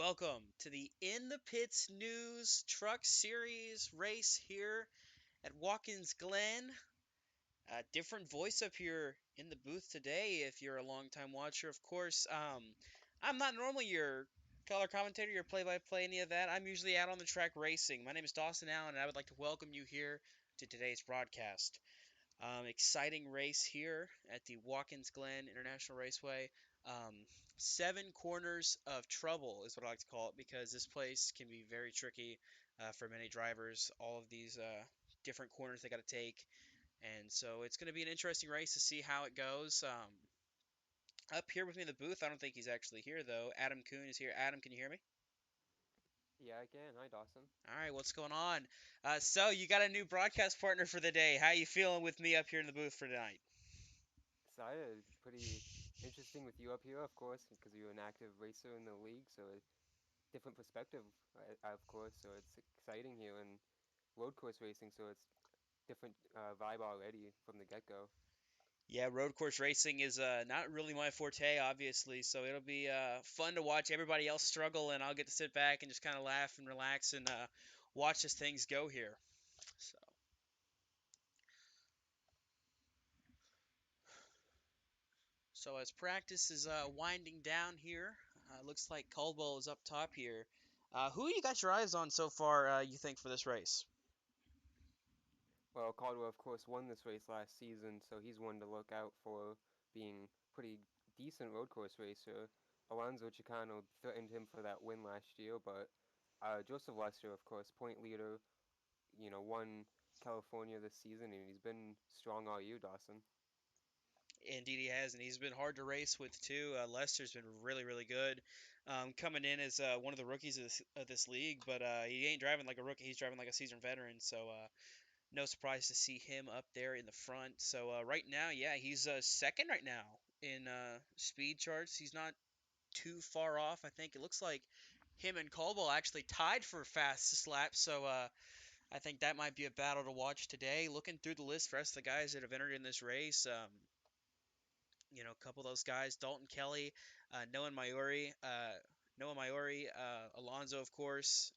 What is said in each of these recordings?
Welcome to the In the Pits News Truck Series race here at Watkins Glen. Different voice up here in the booth today if you're a longtime watcher, of course. I'm not normally your color commentator, your play-by-play, any of that. I'm usually out on the track racing. My name is Dawson Allen, and I would like to welcome you here to today's broadcast. Exciting race here at the Watkins Glen International Raceway. Um, 7 corners of trouble is what I like to call it because this place can be very tricky for many drivers. All of these different corners they got to take, and so it's going to be an interesting race to see how it goes. Up here with me in the booth, I don't think he's actually here though. Adam Kuhn is here. Adam, can you hear me? Yeah, I can. Hi, Dawson. All right, what's going on? So you got a new broadcast partner for the day. How you feeling with me up here in the booth for tonight? Excited. Pretty interesting with you up here, of course, because you're an active racer in the league, so a different perspective, of course. So it's exciting here in road course racing, so it's different vibe already from the get-go. Yeah, road course racing is not really my forte, obviously, so it'll be fun to watch everybody else struggle, and I'll get to sit back and just kind of laugh and relax and watch as things go here. So, so as practice is winding down here, looks like Caldwell is up top here. Who you got your eyes on so far? You think for this race? Well, Caldwell, of course, won this race last season, so he's one to look out for being pretty decent road course racer. Alonso Chicano threatened him for that win last year, but Joseph Lester, of course, point leader, won California this season, and he's been strong all year, Dawson. Indeed, he has, and he's been hard to race with too. Lester's been really, really good, coming in as one of the rookies of this league. But he ain't driving like a rookie; he's driving like a seasoned veteran. So no surprise to see him up there in the front. So right now, yeah, he's second right now in speed charts. He's not too far off. I think it looks like him and Caldwell actually tied for fastest lap. So I think that might be a battle to watch today. Looking through the list, the rest of the guys that have entered in this race. A couple of those guys, Dalton Kelly, Noah Maori, Alonso, of course.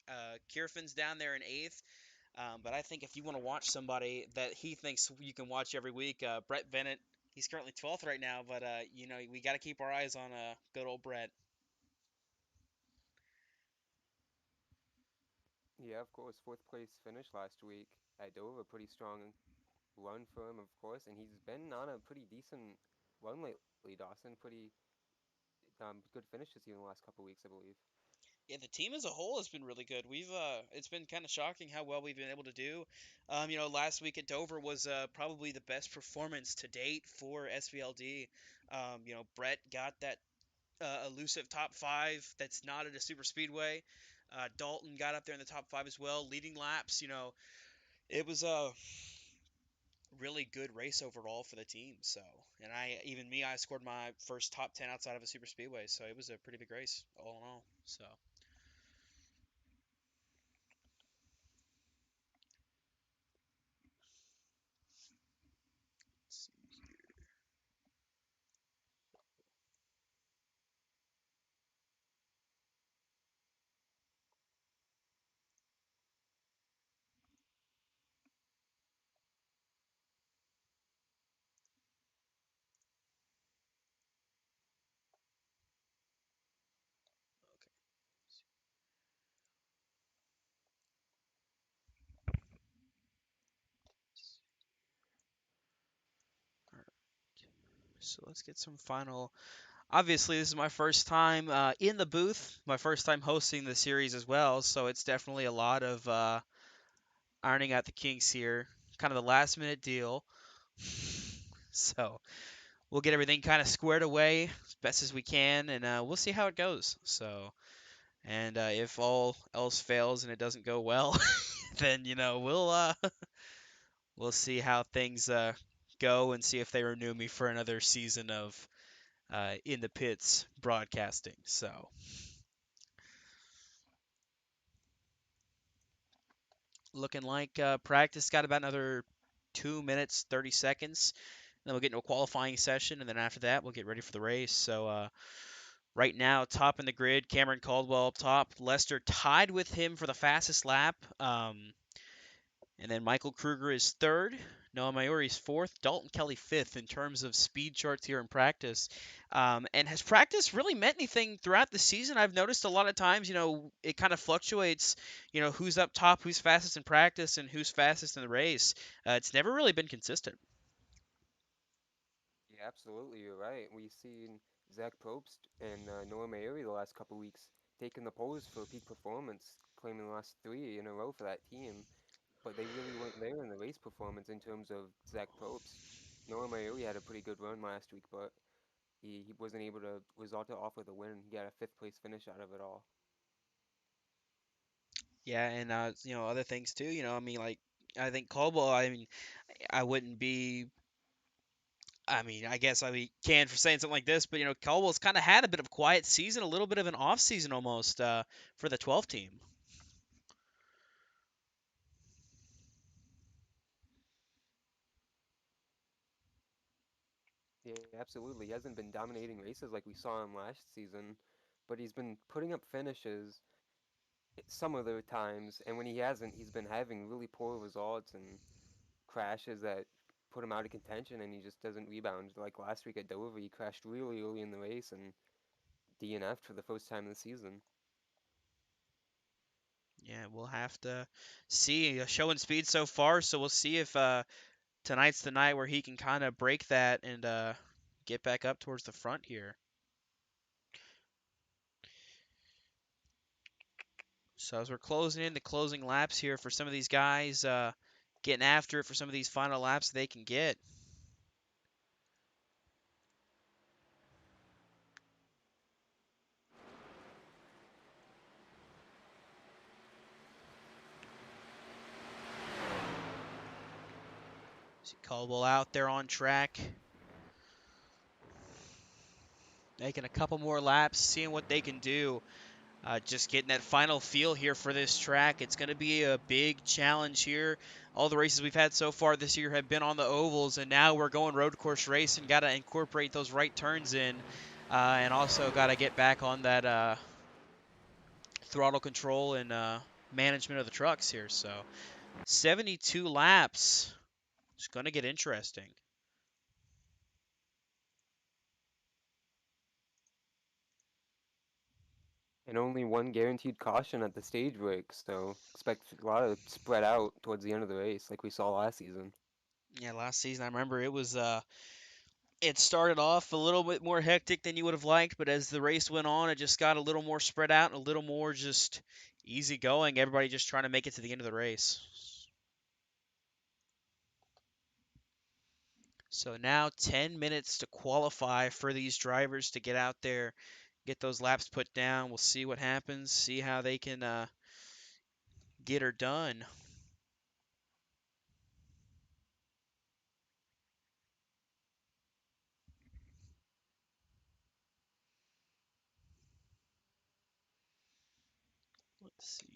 Kirfin's down there in eighth. But I think if you want to watch somebody that he thinks you can watch every week, Brett Bennett, he's currently 12th right now, but we got to keep our eyes on good old Brett. Yeah, of course. Fourth place finish last week at Dover. Pretty strong run for him, of course. And he's been on a pretty decent run lately, Dawson. Pretty good finishes here in the last couple weeks, I believe. Yeah, the team as a whole has been really good. It's been kind of shocking how well we've been able to do. Last week at Dover was probably the best performance to date for SVLD. Brett got that elusive top five that's not at a super speedway. Dalton got up there in the top five as well, leading laps. It was a really good race overall for the team. So, and I scored my first top 10 outside of a super speedway. So it was a pretty big race all in all. So. Let's see here. Okay. All right. So let's get some final. Obviously, this is my first time in the booth, my first time hosting the series as well. So it's definitely a lot of ironing out the kinks here. Kind of the last minute deal. So we'll get everything kind of squared away as best as we can, and we'll see how it goes. So, and if all else fails and it doesn't go well, then we'll see how things go and see if they renew me for another season of in the pits broadcasting. So, looking like practice got about another 2 minutes 30 seconds. Then we'll get into a qualifying session, and then after that we'll get ready for the race. So Right now, top in the grid, Cameron Caldwell up top. Lester tied with him for the fastest lap. And then Michael Krueger is third. Noah Mayuri is fourth. Dalton Kelly fifth in terms of speed charts here in practice. And has practice really meant anything throughout the season? I've noticed a lot of times, it kind of fluctuates, who's up top, who's fastest in practice, and who's fastest in the race. It's never really been consistent. Yeah, absolutely, you're right. We've seen Zach Probst and Noah Mayuri the last couple weeks taking the pole for peak performance, claiming the last three in a row for that team. But they really weren't there in the race performance in terms of Zach Probst. Noah Mayuri had a pretty good run last week, but he wasn't able to result it off with a win. He got a fifth place finish out of it all. Yeah, and other things too. I mean, like I think Caldwell. I mean, I wouldn't be. I mean, I guess I be canned for saying something like this, but Caldwell's kind of had a bit of a quiet season, a little bit of an off season almost for the 12 team. Yeah, absolutely. He hasn't been dominating races like we saw him last season, but he's been putting up finishes some of the times, and when he hasn't, he's been having really poor results and crashes that put him out of contention, and he just doesn't rebound. Like last week at Dover, he crashed really early in the race and DNF'd for the first time in the season. Yeah, we'll have to see. Showing speed so far, so we'll see if tonight's the night where he can kind of break that and get back up towards the front here. So as we're closing in the closing laps here for some of these guys, getting after it for some of these final laps they can get. See Caldwell out there on track, making a couple more laps, seeing what they can do. Just getting that final feel here for this track. It's going to be a big challenge here. All the races we've had so far this year have been on the ovals, and now we're going road course racing. Got to incorporate those right turns in, and also got to get back on that throttle control and management of the trucks here. So 72 laps. It's going to get interesting. And only one guaranteed caution at the stage break, so expect a lot of spread out towards the end of the race, like we saw last season. Yeah, last season I remember it started off a little bit more hectic than you would have liked, but as the race went on, it just got a little more spread out and a little more just easy going. Everybody just trying to make it to the end of the race. So now 10 minutes to qualify for these drivers to get out there, get those laps put down. We'll see what happens, see how they can get her done. Let's see.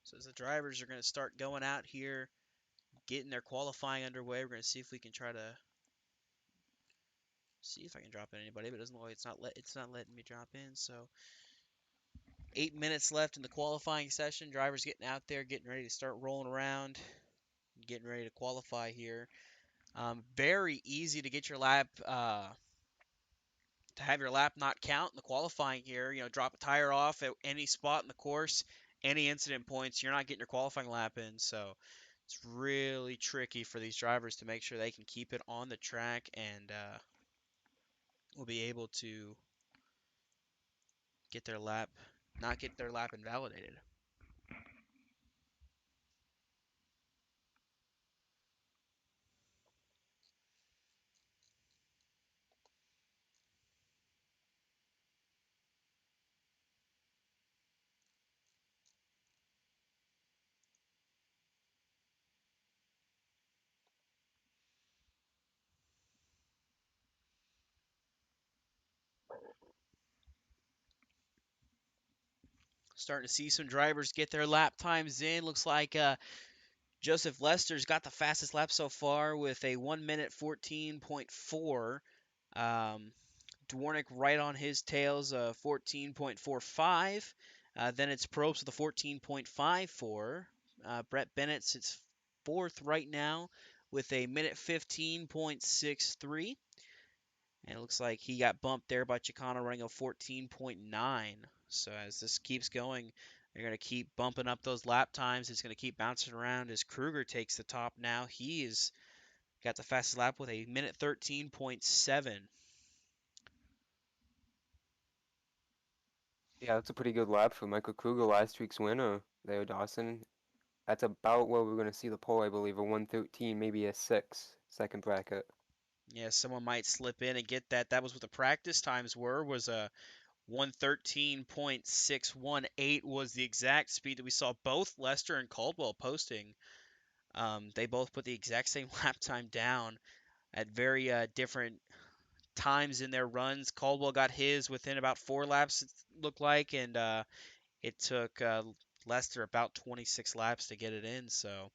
So as the drivers are going to start going out here, getting their qualifying underway, we're going to see if we can try to see if I can drop in anybody, but it doesn't look like it's not letting me drop in. So 8 minutes left in the qualifying session. Drivers getting out there, getting ready to start rolling around, getting ready to qualify here. Very easy to get your lap to have your lap not count in the qualifying here. Drop a tire off at any spot in the course, any incident points, you're not getting your qualifying lap in. So it's really tricky for these drivers to make sure they can keep it on the track and will be able to get their lap, not get their lap invalidated. Starting to see some drivers get their lap times in. Looks like Joseph Lester's got the fastest lap so far with a 1 minute 14.4. Um, Dwarnick right on his tails, 14.45. Then it's Probst with a 14.54. Brett Bennett sits fourth right now with a minute 15.63. And it looks like he got bumped there by Chicano running a 14.9. So as this keeps going, they're going to keep bumping up those lap times. It's going to keep bouncing around as Krueger takes the top now. He has got the fastest lap with a minute 13.7. Yeah, that's a pretty good lap for Michael Krueger, last week's winner there, Dawson. That's about where we're going to see the pole, I believe, a 113, maybe a 6 second bracket. Yeah, someone might slip in and get that. That was what the practice times were, was a 113.618 was the exact speed that we saw both Lester and Caldwell posting. They both put the exact same lap time down at very different times in their runs. Caldwell got his within about 4 laps, it looked like, and it took Lester about 26 laps to get it in. So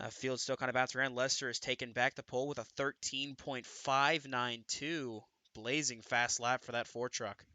field still kind of bouncing around. Lester has taken back the pole with a 13.592, blazing fast lap for that Ford truck.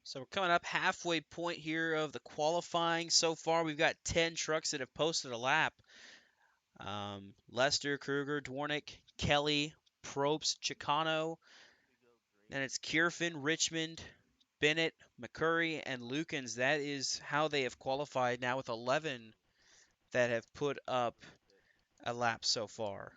So we're coming up halfway point here of the qualifying. So far, we've got 10 trucks that have posted a lap. Lester, Krueger, Dwarnick, Kelly, Probst, Chicano. Then it's Kirfin, Richmond, Bennett, McCurry, and Lukens. That is how they have qualified now with 11 that have put up a lap so far.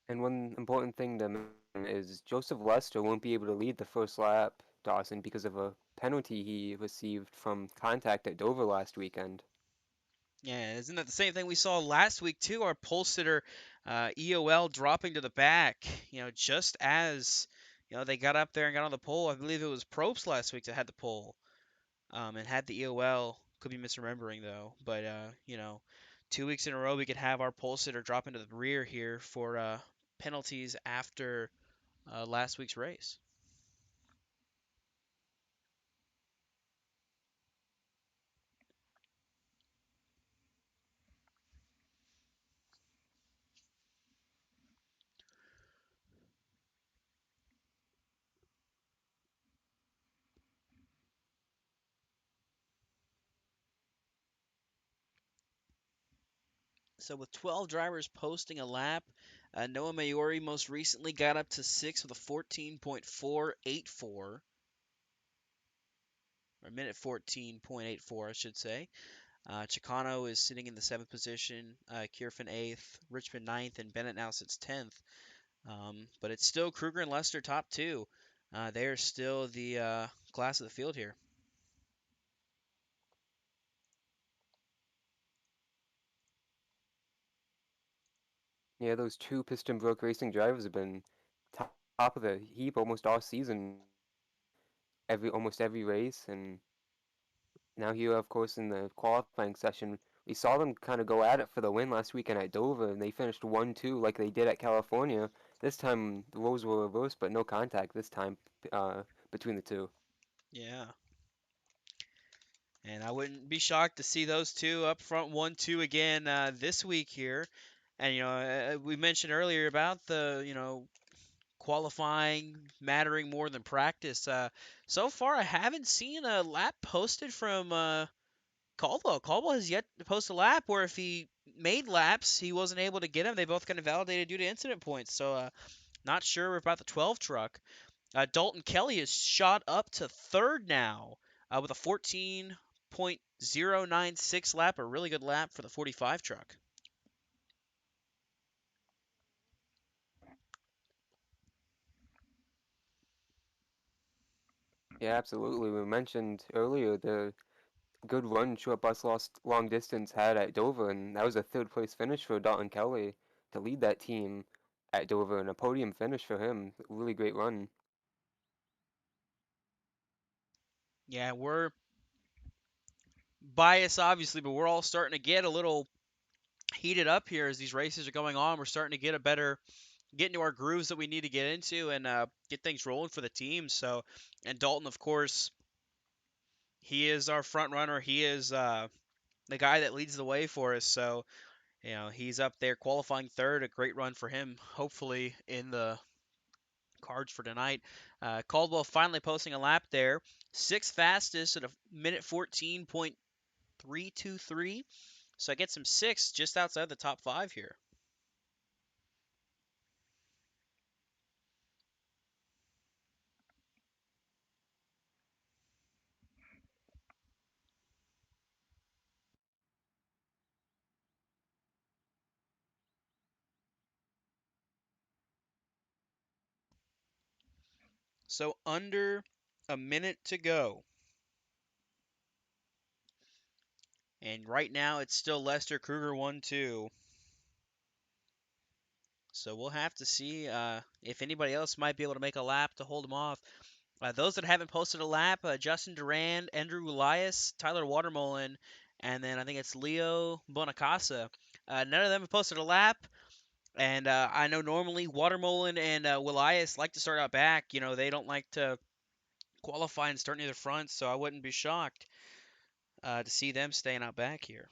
And one important thing to mention is Joseph Lester won't be able to lead the first lap, Dawson, because of a penalty he received from contact at Dover last weekend. Yeah, isn't that the same thing we saw last week too? Our pole sitter, EOL, dropping to the back. Just as they got up there and got on the pole. I believe it was Probst last week that had the pole, and had the EOL. Could be misremembering though, but 2 weeks in a row we could have our pole sitter drop into the rear here for penalties after last week's race. So with 12 drivers posting a lap, Noah Maori most recently got up to 6 with a 14.484, or minute 14.84, I should say. Chicano is sitting in the 7th position, Kirfin 8th, Richmond 9th, and Bennett now sits 10th. But it's still Krueger and Lester top two. They are still the class of the field here. Yeah, those two Piston Brook Racing drivers have been top of the heap almost all season, almost every race, and now here, of course, in the qualifying session, we saw them kind of go at it for the win last weekend at Dover, and they finished 1-2 like they did at California. This time the roles were reversed, but no contact this time between the two. Yeah. And I wouldn't be shocked to see those two up front 1-2 again this week here. And we mentioned earlier about the qualifying mattering more than practice. So far, I haven't seen a lap posted from Caldwell. Caldwell has yet to post a lap where if he made laps, he wasn't able to get them. They both got invalidated due to incident points. So not sure about the 12 truck. Dalton Kelly is shot up to third now with a 14.096 lap, a really good lap for the 45 truck. Yeah, absolutely. We mentioned earlier the good run short bus lost long distance had at Dover, and that was a third place finish for Dalton Kelly to lead that team at Dover, and a podium finish for him. Really great run. Yeah, we're biased obviously, but we're all starting to get a little heated up here as these races are going on. We're starting to get into our grooves that we need to get into and get things rolling for the team. So, and Dalton, of course, he is our front runner. He is the guy that leads the way for us. So, he's up there qualifying third. A great run for him. Hopefully in the cards for tonight. Caldwell finally posting a lap there. Sixth fastest at a minute 14.323. So I get some six just outside the top five here. So under a minute to go. And right now it's still Lester Krueger 1-2. So we'll have to see if anybody else might be able to make a lap to hold him off. Those that haven't posted a lap, Justin Durand, Andrew Elias, Tyler Watermolen, and then I think it's Leo Bonacasa. None of them have posted a lap. And I know normally Watermolen and Elias like to start out back. They don't like to qualify and start near the front, so I wouldn't be shocked to see them staying out back here.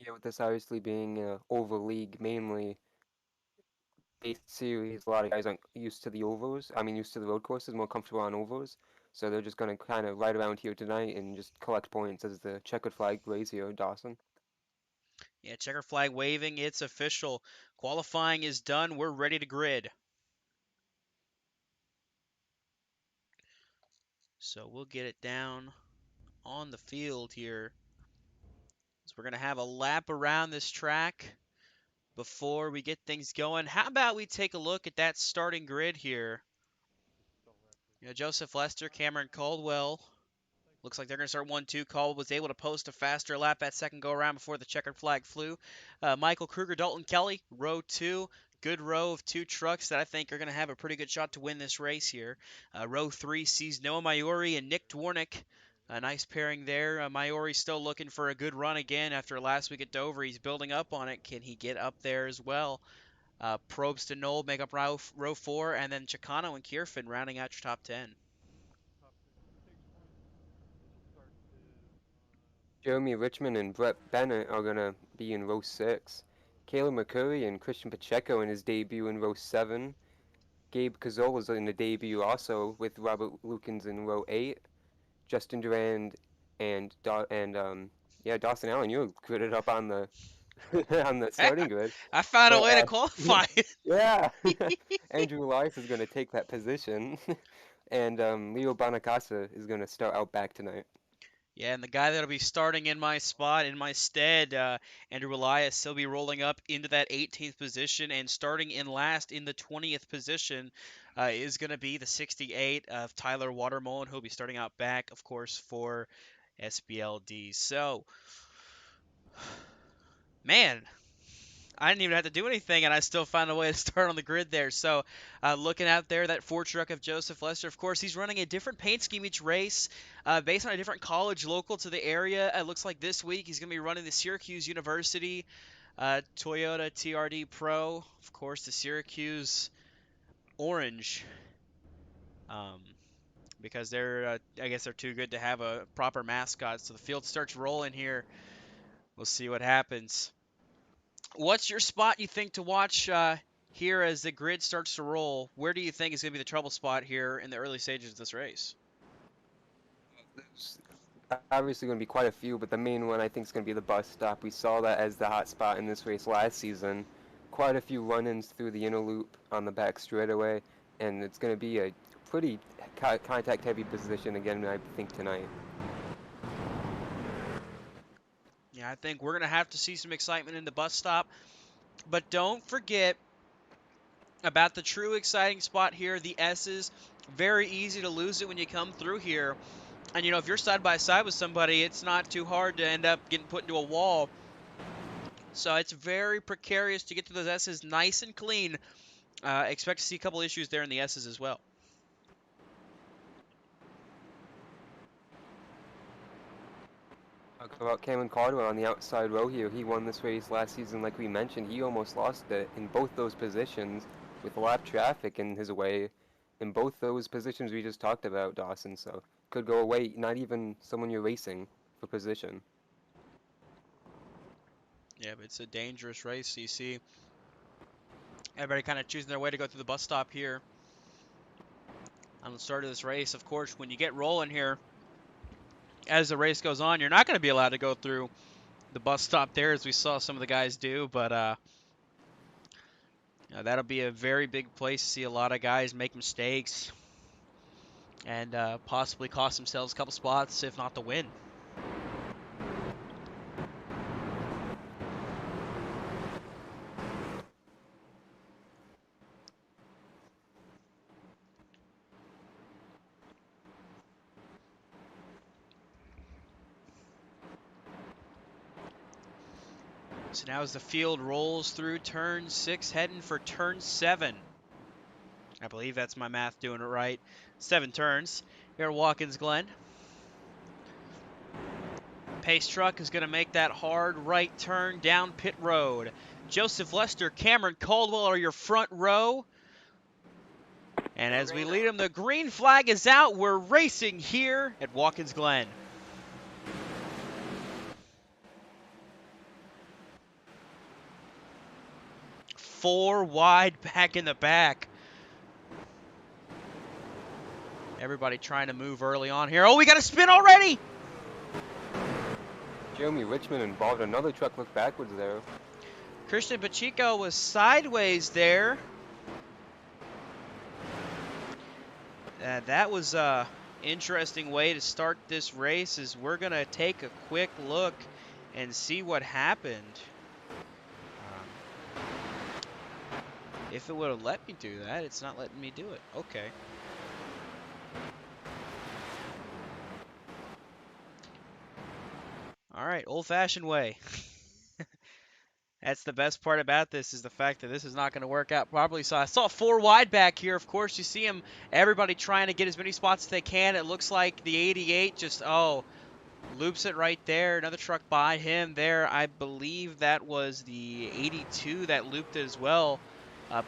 Yeah, with this obviously being a oval league mainly based series, a lot of guys aren't used to the ovals. I mean, used to the road courses, more comfortable on ovals. So they're just gonna kind of ride around here tonight and just collect points as the checkered flag race here, Dawson. Yeah, checker flag waving. It's official. Qualifying is done. We're ready to grid. So we'll get it down on the field here. So we're going to have a lap around this track before we get things going. How about we take a look at that starting grid here? Joseph Lester, Cameron Caldwell. Looks like they're going to start 1-2. Caldwell was able to post a faster lap that second go around before the checkered flag flew. Michael Krueger, Dalton Kelly, row two. Good row of two trucks that I think are going to have a pretty good shot to win this race here. Row three sees Noah Maiori and Nick Dwornik. A nice pairing there. Maiori still looking for a good run again after last week at Dover. He's building up on it. Can he get up there as well? Probst and Knoll make up row four, and then Chicano and Kirfin rounding out your top 10. Jeremy Richmond and Brett Bennett are gonna be in row six. Caleb McCurry and Christian Pacheco in his debut in row seven. Gabe Cazola's in the debut also with Robert Lukens in row eight. Justin Durand and yeah, Dawson Allen, you're gridded up on the on the starting grid. I found a But way to qualify. yeah, Andrew Elias is gonna take that position, and Leo Bonacasa is gonna start out back tonight. Yeah, and the guy that'll be starting in my spot, in my stead, Andrew Elias, he'll be rolling up into that 18th position and starting in last in the 20th position is going to be the 68 of Tyler Watermolen, who'll be starting out back, of course, for SBLD. So, man, I didn't even have to do anything, and I still found a way to start on the grid there. So, looking out there, that Ford truck of Joseph Lester, of course, he's running a different paint scheme each race based on a different college local to the area. It looks like this week he's going to be running the Syracuse University Toyota TRD Pro, of course, the Syracuse orange. Um, because they're I guess they're too good to have a proper mascot. So the field starts rolling here. We'll see what happens. What's your spot you think to watch here as the grid starts to roll? Where do you think is going to be the trouble spot here in the early stages of this race? There's obviously going to be quite a few, but the main one I think is going to be the bus stop. We saw that as the hot spot in this race last season. Quite a few run-ins through the inner loop on the back straightaway, and it's going to be a pretty contact-heavy position again, I think, tonight. Yeah, I think we're going to have to see some excitement in the bus stop. But don't forget about the true exciting spot here, the S's. Very easy to lose it when you come through here. And, if you're side by side with somebody, it's not too hard to end up getting put into a wall. So it's very precarious to get to those S's nice and clean. Expect to see a couple issues there in the S's as well. Talk about Cameron Caldwell on the outside row here. He won this race last season, like we mentioned. He almost lost it in both those positions with lap traffic in his way. In both those positions we just talked about, Dawson. So could go away, not even someone you're racing for position. Yeah, but it's a dangerous race. You see everybody kind of choosing their way to go through the bus stop here on the start of this race. Of course, when you get rolling here, as the race goes on, you're not going to be allowed to go through the bus stop there, as we saw some of the guys do. But that'll be a very big place to see a lot of guys make mistakes and possibly cost themselves a couple spots, if not the win. So now as the field rolls through turn 6, heading for turn 7. I believe that's my math doing it right. 7 turns here at Watkins Glen. Pace truck is going to make that hard right turn down pit road. Joseph Lester, Cameron Caldwell are your front row. And as we lead them, the green flag is out. We're racing here at Watkins Glen. Four wide back in the back. Everybody trying to move early on here. Oh, we got a spin already! Jeremy Richmond involved. Another truck looked backwards there. Christian Pacheco was sideways there. That was an interesting way to start this race, as we're going to take a quick look and see what happened. If it would have let me do that, it's not letting me do it. Okay. All right, old-fashioned way. That's the best part about this, is the fact that this is not going to work out properly. So I saw 4 wide back here. Of course, you see everybody trying to get as many spots as they can. It looks like the 88 just, loops it right there. Another truck by him there. I believe that was the 82 that looped it as well.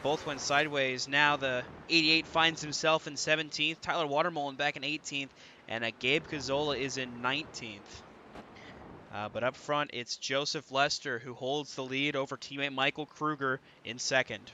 Both went sideways. Now the 88 finds himself in 17th. Tyler Watermullen back in 18th. And Gabe Cazzola is in 19th. But up front, it's Joseph Lester who holds the lead over teammate Michael Krueger in second.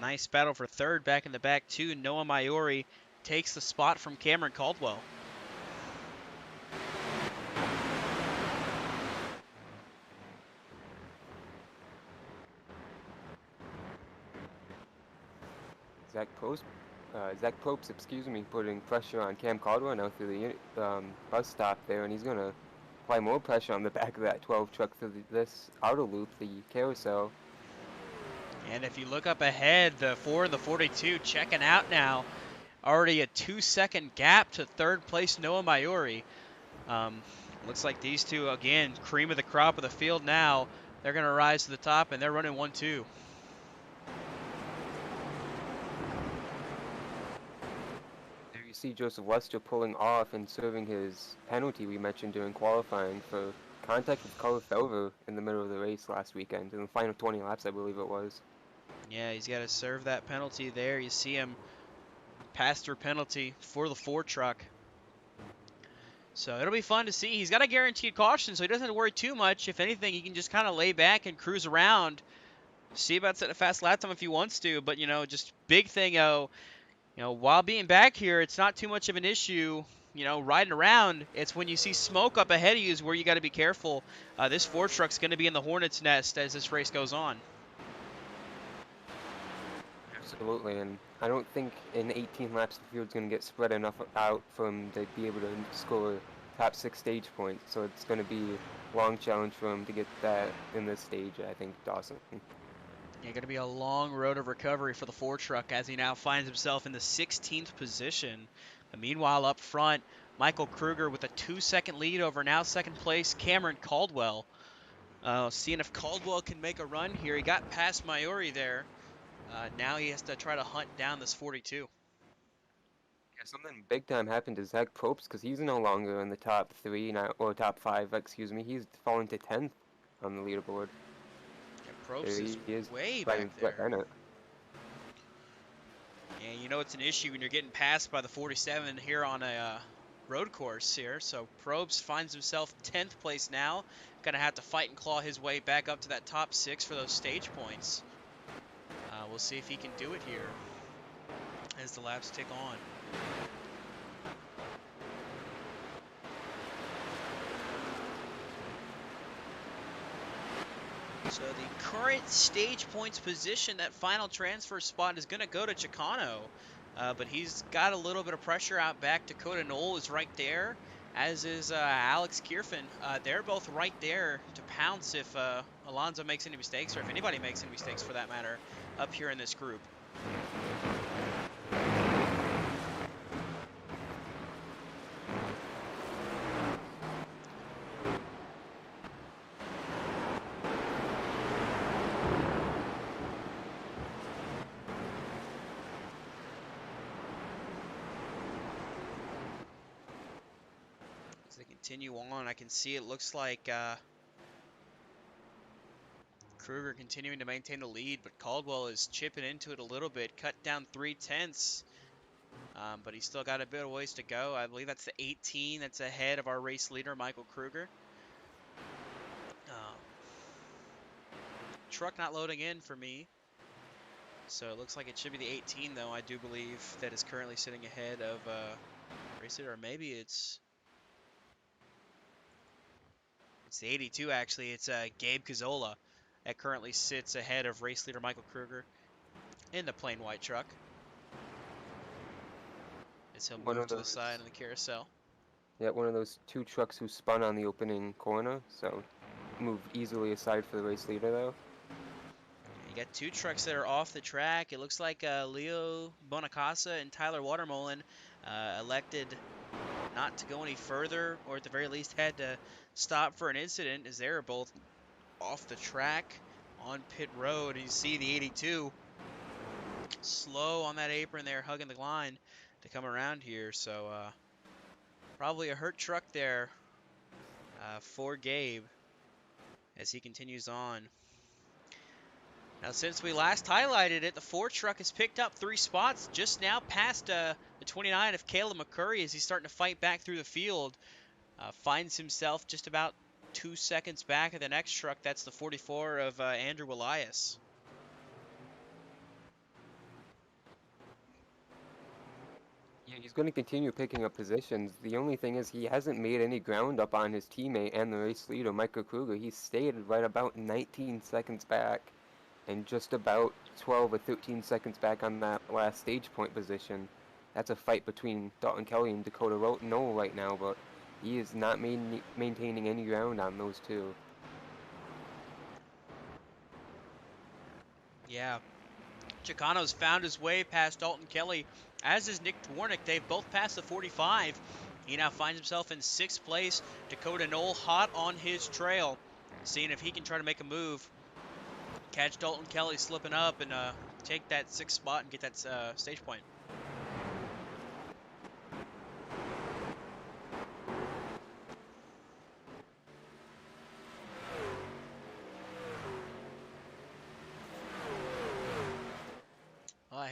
Nice battle for third back in the back, too. Noah Maiori takes the spot from Cameron Caldwell. Zach Probst, putting pressure on Cam Caldwell now through the bus stop there, and he's going to apply more pressure on the back of that 12 truck through this outer loop, the carousel. And if you look up ahead, the 4 and the 42 checking out now. Already a 2-second gap to third place Noah Maiori. Looks like these two, again, cream of the crop of the field now. They're going to rise to the top, and they're running 1-2. see Joseph Lester pulling off and serving his penalty we mentioned during qualifying for contact with Carl Felver in the middle of the race last weekend, in the final 20 laps, I believe it was. Yeah, he's got to serve that penalty there. You see him pass through penalty for the Ford truck. So it'll be fun to see. He's got a guaranteed caution, so he doesn't have to worry too much. If anything, he can just kind of lay back and cruise around. See about setting a fast lap time if he wants to, but just big thing, while being back here, it's not too much of an issue. Riding around, it's when you see smoke up ahead of you is where you got to be careful. This Ford truck's going to be in the hornet's nest as this race goes on. Absolutely, and I don't think in 18 laps the field's going to get spread enough out for him to be able to score top 6 stage points, so it's going to be a long challenge for him to get that in this stage, I think, Dawson. Yeah, going to be a long road of recovery for the Ford truck as he now finds himself in the 16th position. But meanwhile, up front, Michael Krueger with a 2-second lead over now second place Cameron Caldwell. Seeing if Caldwell can make a run here. He got past Maiori there. Now he has to try to hunt down this 42. Yeah, something big time happened to Zach Probst because he's no longer in the top 3 now, or top 5, excuse me. He's fallen to 10th on the leaderboard. Yeah, Probst There is he is, way fighting back Brett there. Bennett. And it's an issue when you're getting passed by the 47 here on a road course here. So Probst finds himself 10th place now. Gonna have to fight and claw his way back up to that top 6 for those stage points. We'll see if he can do it here as the laps tick on. So the current stage points position, that final transfer spot is going to go to Chicano. But he's got a little bit of pressure out back. Dakota Knoll is right there, as is Alex Kirfin. They're both right there to pounce if Alonso makes any mistakes, or if anybody makes any mistakes for that matter, up here in this group. As they continue on, I can see it looks like Krueger continuing to maintain the lead, but Caldwell is chipping into it a little bit, cut down 3/10. But he's still got a bit of ways to go. I believe that's the 18 that's ahead of our race leader, Michael Krueger. Truck not loading in for me. So it looks like it should be the 18, though. I do believe that is currently sitting ahead of race leader, or maybe it's the 82, actually. It's Gabe Cazola that currently sits ahead of race leader Michael Krueger in the plain white truck, as he'll move to the side of the carousel. Yeah, one of those 2 trucks who spun on the opening corner, so moved easily aside for the race leader, though. You got 2 trucks that are off the track. It looks like Leo Bonacasa and Tyler Watermolen elected not to go any further, or at the very least had to stop for an incident, as they were both off the track on pit road. You see the 82 slow on that apron there, hugging the line to come around here. So probably a hurt truck there for Gabe as he continues on. Now, since we last highlighted it, the Ford truck has picked up 3 spots, just now past the 29 of Caleb McCurry as he's starting to fight back through the field. Finds himself just about 2 seconds back of the next truck. That's the 44 of Andrew Elias. Yeah, he's going to continue picking up positions. The only thing is he hasn't made any ground up on his teammate and the race leader, Michael Krueger. He stayed right about 19 seconds back and just about 12 or 13 seconds back on that last stage point position. That's a fight between Dalton Kelly and Dakota Knoll right now, but he is not maintaining any ground on those 2. Yeah, Chicano's found his way past Dalton Kelly, as is Nick Dwornik. They've both passed the 45. He now finds himself in 6th place. Dakota Knoll hot on his trail, seeing if he can try to make a move. Catch Dalton Kelly slipping up and take that 6th spot and get that stage point.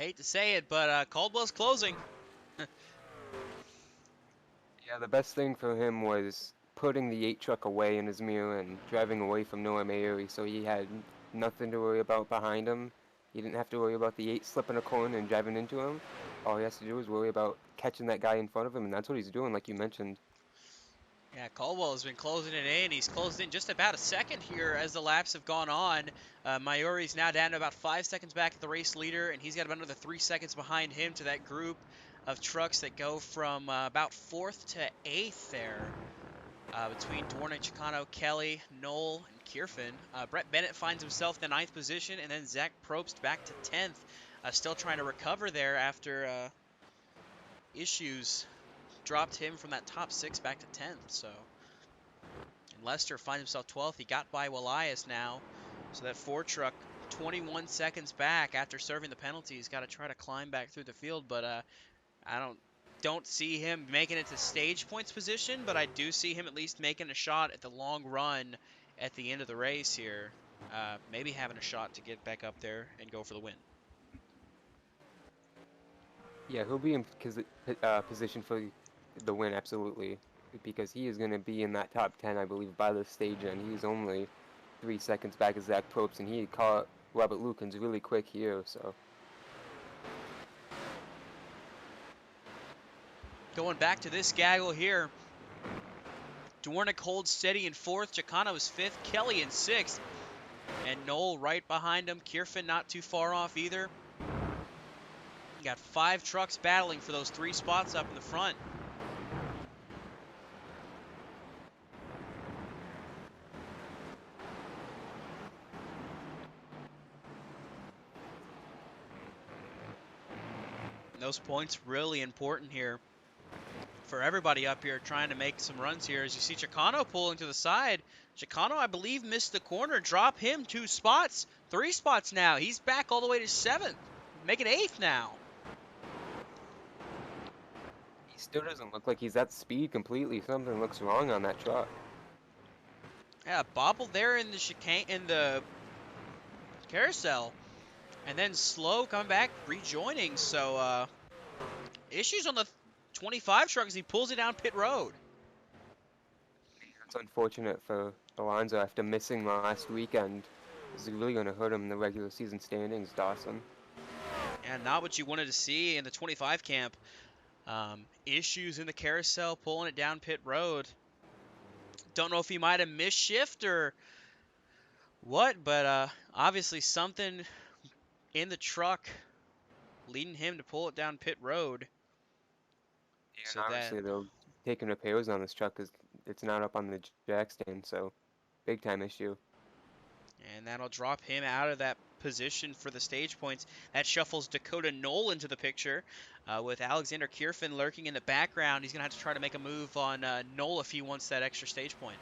hate to say it, but Caldwell's closing. Yeah, the best thing for him was putting the 8 truck away in his mirror and driving away from Noah Mayuri, so he had nothing to worry about behind him. He didn't have to worry about the 8 slipping a corner and driving into him. All he has to do is worry about catching that guy in front of him, and that's what he's doing, like you mentioned. Yeah, Caldwell has been closing it in. He's closed in just about a second here as the laps have gone on. Mayuri's now down to about 5 seconds back at the race leader, and he's got about another 3 seconds behind him to that group of trucks that go from about fourth to eighth there. Between Dwornik, Chicano, Kelly, Knoll, and Kirfin. Brett Bennett finds himself in the ninth position, and then Zach Probst back to 10th. Still trying to recover there after issues dropped him from that top 6 back to 10th. So, and Lester finds himself 12th. He got by Walias now. So that Ford truck 21 seconds back after serving the penalty. He's got to try to climb back through the field, but I don't see him making it to stage points position, but I do see him at least making a shot at the long run at the end of the race here. Maybe having a shot to get back up there and go for the win. Yeah, he'll be in position for the win, absolutely, because he is going to be in that top 10, I believe, by the stage end. He's only 3 seconds back of Zach Probst, and he caught Robert Lukens really quick here, so... Going back to this gaggle here, Dwornik holds steady in fourth, Chicano is fifth, Kelly in sixth, and Knoll right behind him. Kirfin not too far off either. You got 5 trucks battling for those 3 spots up in the front. And those points really important here for everybody up here trying to make some runs here. As you see Chicano pulling to the side. Chicano, I believe, missed the corner. Drop him 2 spots. 3 spots now. He's back all the way to 7th. Making 8th now. He still doesn't look like he's at speed completely. Something looks wrong on that truck. Yeah, bobbled there in the chicane, in the carousel. And then slow coming back, rejoining. So, issues on the 25 truck as he pulls it down pit road. It's unfortunate for Alonso after missing last weekend. This is really going to hurt him in the regular season standings, Dawson. And not what you wanted to see in the 25 camp. Issues in the carousel, pulling it down pit road. Don't know if he might have missed shift or what, but obviously something in the truck leading him to pull it down pit road. Yeah, So and obviously they're taking repairs on this truck because it's not up on the jack stand, so big time issue. and that'll drop him out of that position for the stage points. That shuffles Dakota Knoll into the picture with Alexander Kirfin lurking in the background. He's going to have to try to make a move on Knoll if he wants that extra stage point.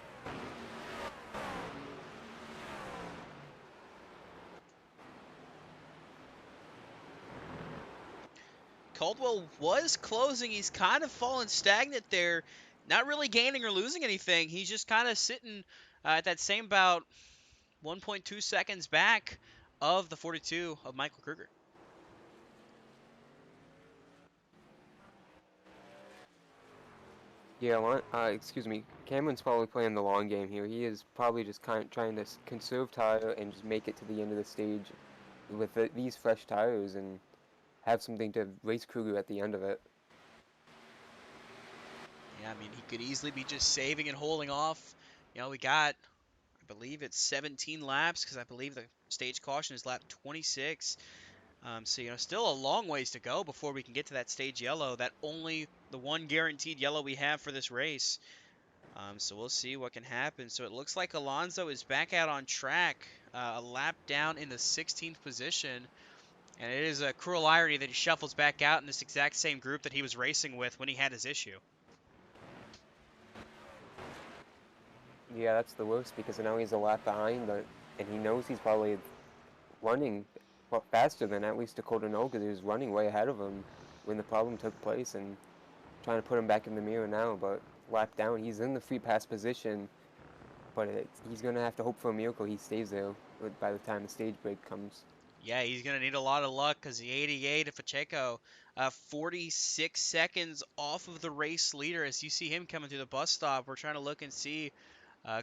Caldwell was closing. He's kind of fallen stagnant there. Not really gaining or losing anything. He's just kind of sitting at that same about 1.2 seconds back of the 42 of Michael Krueger. Yeah, excuse me. Cameron's probably playing the long game here. He is probably just trying to conserve tire and just make it to the end of the stage with these fresh tires and have something to race Krueger at the end of it. Yeah, I mean, he could easily be just saving and holding off. You know, we got, I believe it's 17 laps because I believe the stage caution is lap 26. So, you know, still a long ways to go before we can get to that stage yellow, that only the one guaranteed yellow we have for this race. So we'll see what can happen. So it looks like Alonso is back out on track, a lap down in the 16th position. And it is a cruel irony that he shuffles back out in this exact same group that he was racing with when he had his issue. Yeah, that's the worst because now he's a lap behind, and he knows he's probably running faster than at least Dakota Knoll because he was running way ahead of him when the problem took place and trying to put him back in the mirror now. But lap down, he's in the free pass position, but he's going to have to hope for a miracle he stays there by the time the stage break comes. Yeah, he's going to need a lot of luck because the 88 of Pacheco, 46 seconds off of the race leader as you see him coming through the bus stop. We're trying to look and see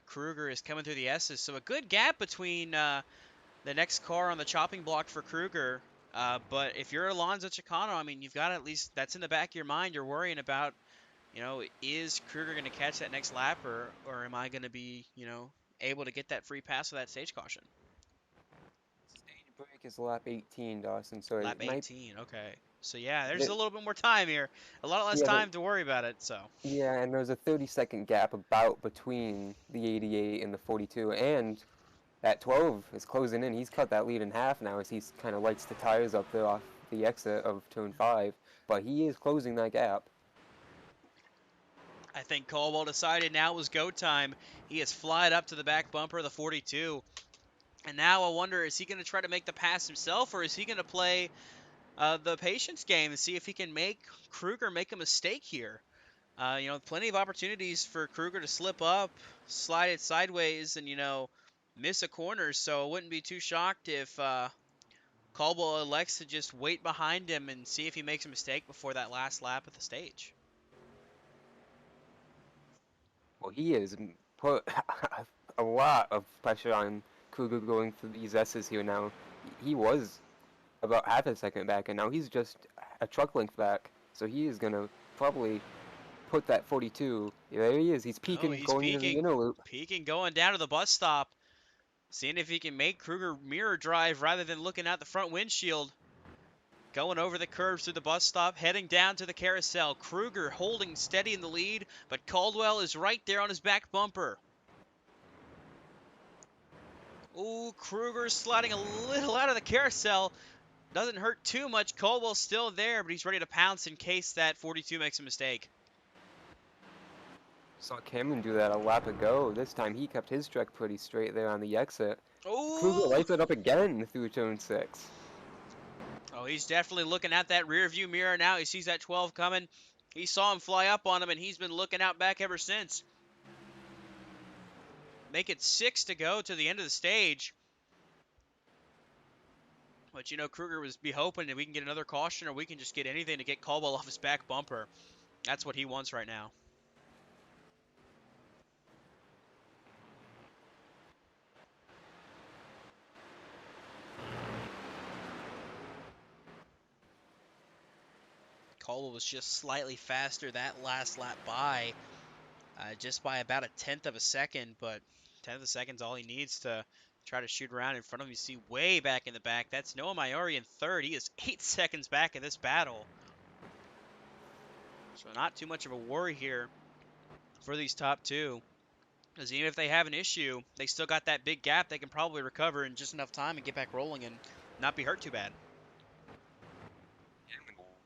Krueger is coming through the S's. So a good gap between the next car on the chopping block for Krueger. But if you're Alonso Chicano, I mean, you've got at least that's in the back of your mind. You're worrying about, is Krueger going to catch that next lap or am I going to be, able to get that free pass with that stage caution? Stage break is lap 18, Dawson. So Lap it might. 18. Okay. So yeah, there's a Th- little bit more time here. A lot less yeah, time to worry about it. So yeah, and there's a 30-second gap about between the 88 and the 42, and that 12 is closing in. He's cut that lead in half now as he's kind of lights the tires up there off the exit of turn 5, but he is closing that gap. I think Caldwell decided now was go time. He has flied up to the back bumper of the 42. And now I wonder, is he going to try to make the pass himself, or is he going to play the patience game and see if he can make Krueger make a mistake here? Plenty of opportunities for Krueger to slip up, slide it sideways, and, miss a corner. So I wouldn't be too shocked if Caldwell elects to just wait behind him and see if he makes a mistake before that last lap of the stage. Well, he has put a lot of pressure on Krueger going through these S's here now. He was about half a second back, and now he's just a truck length back. So he is going to probably put that 42. There he is. He's Oh, peeking, he's going into the peeking, inner loop. peeking, going down to the bus stop, seeing if he can make Krueger mirror drive rather than looking out the front windshield. Going over the curves through the bus stop, heading down to the carousel. Krueger holding steady in the lead, but Caldwell is right there on his back bumper. Ooh, Krueger sliding a little out of the carousel. Doesn't hurt too much. Caldwell's still there, but he's ready to pounce in case that 42 makes a mistake. Saw Cameron do that a lap ago. This time he kept his truck pretty straight there on the exit. Krueger Ooh! lights it up again through turn 6. Oh, he's definitely looking at that rear view mirror now. He sees that 12 coming. He saw him fly up on him, and he's been looking out back ever since. Make it 6 to go to the end of the stage. But, Krueger was be hoping that we can get another caution or we can just get anything to get Caldwell off his back bumper. That's what he wants right now. Caldwell was just slightly faster that last lap by, just by about a tenth of a second, but tenth of a second's all he needs to try to shoot around in front of him. You see way back in the back, that's Noah Maiori in third. He is 8 seconds back in this battle. So not too much of a worry here for these top two. Because even if they have an issue, they still got that big gap. They can probably recover in just enough time and get back rolling and not be hurt too bad.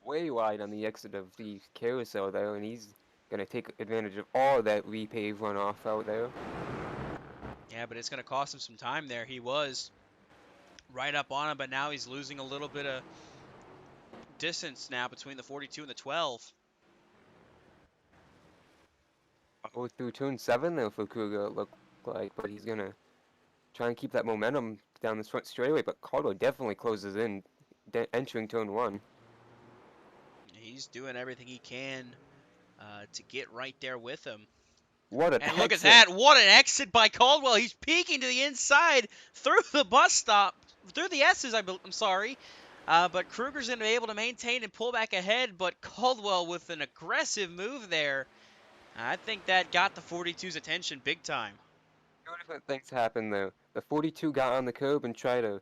Way wide on the exit of the carousel there, and he's going to take advantage of all that repave runoff out there. Yeah, but it's going to cost him some time there. He was right up on him, but now he's losing a little bit of distance now between the 42 and the 12. Oh, through turn 7 though for Krueger it looked like, but he's going to try and keep that momentum down this front straightaway, but Caldwell definitely closes in, entering turn 1. He's doing everything he can to get right there with him. What an And look at exit! that. What an exit by Caldwell. He's peeking to the inside through the bus stop, through the S's, I'm sorry. But Krueger's going to be able to maintain and pull back ahead, but Caldwell with an aggressive move there. I think that got the 42's attention big time. Two different things happened though. The 42 got on the curb and tried to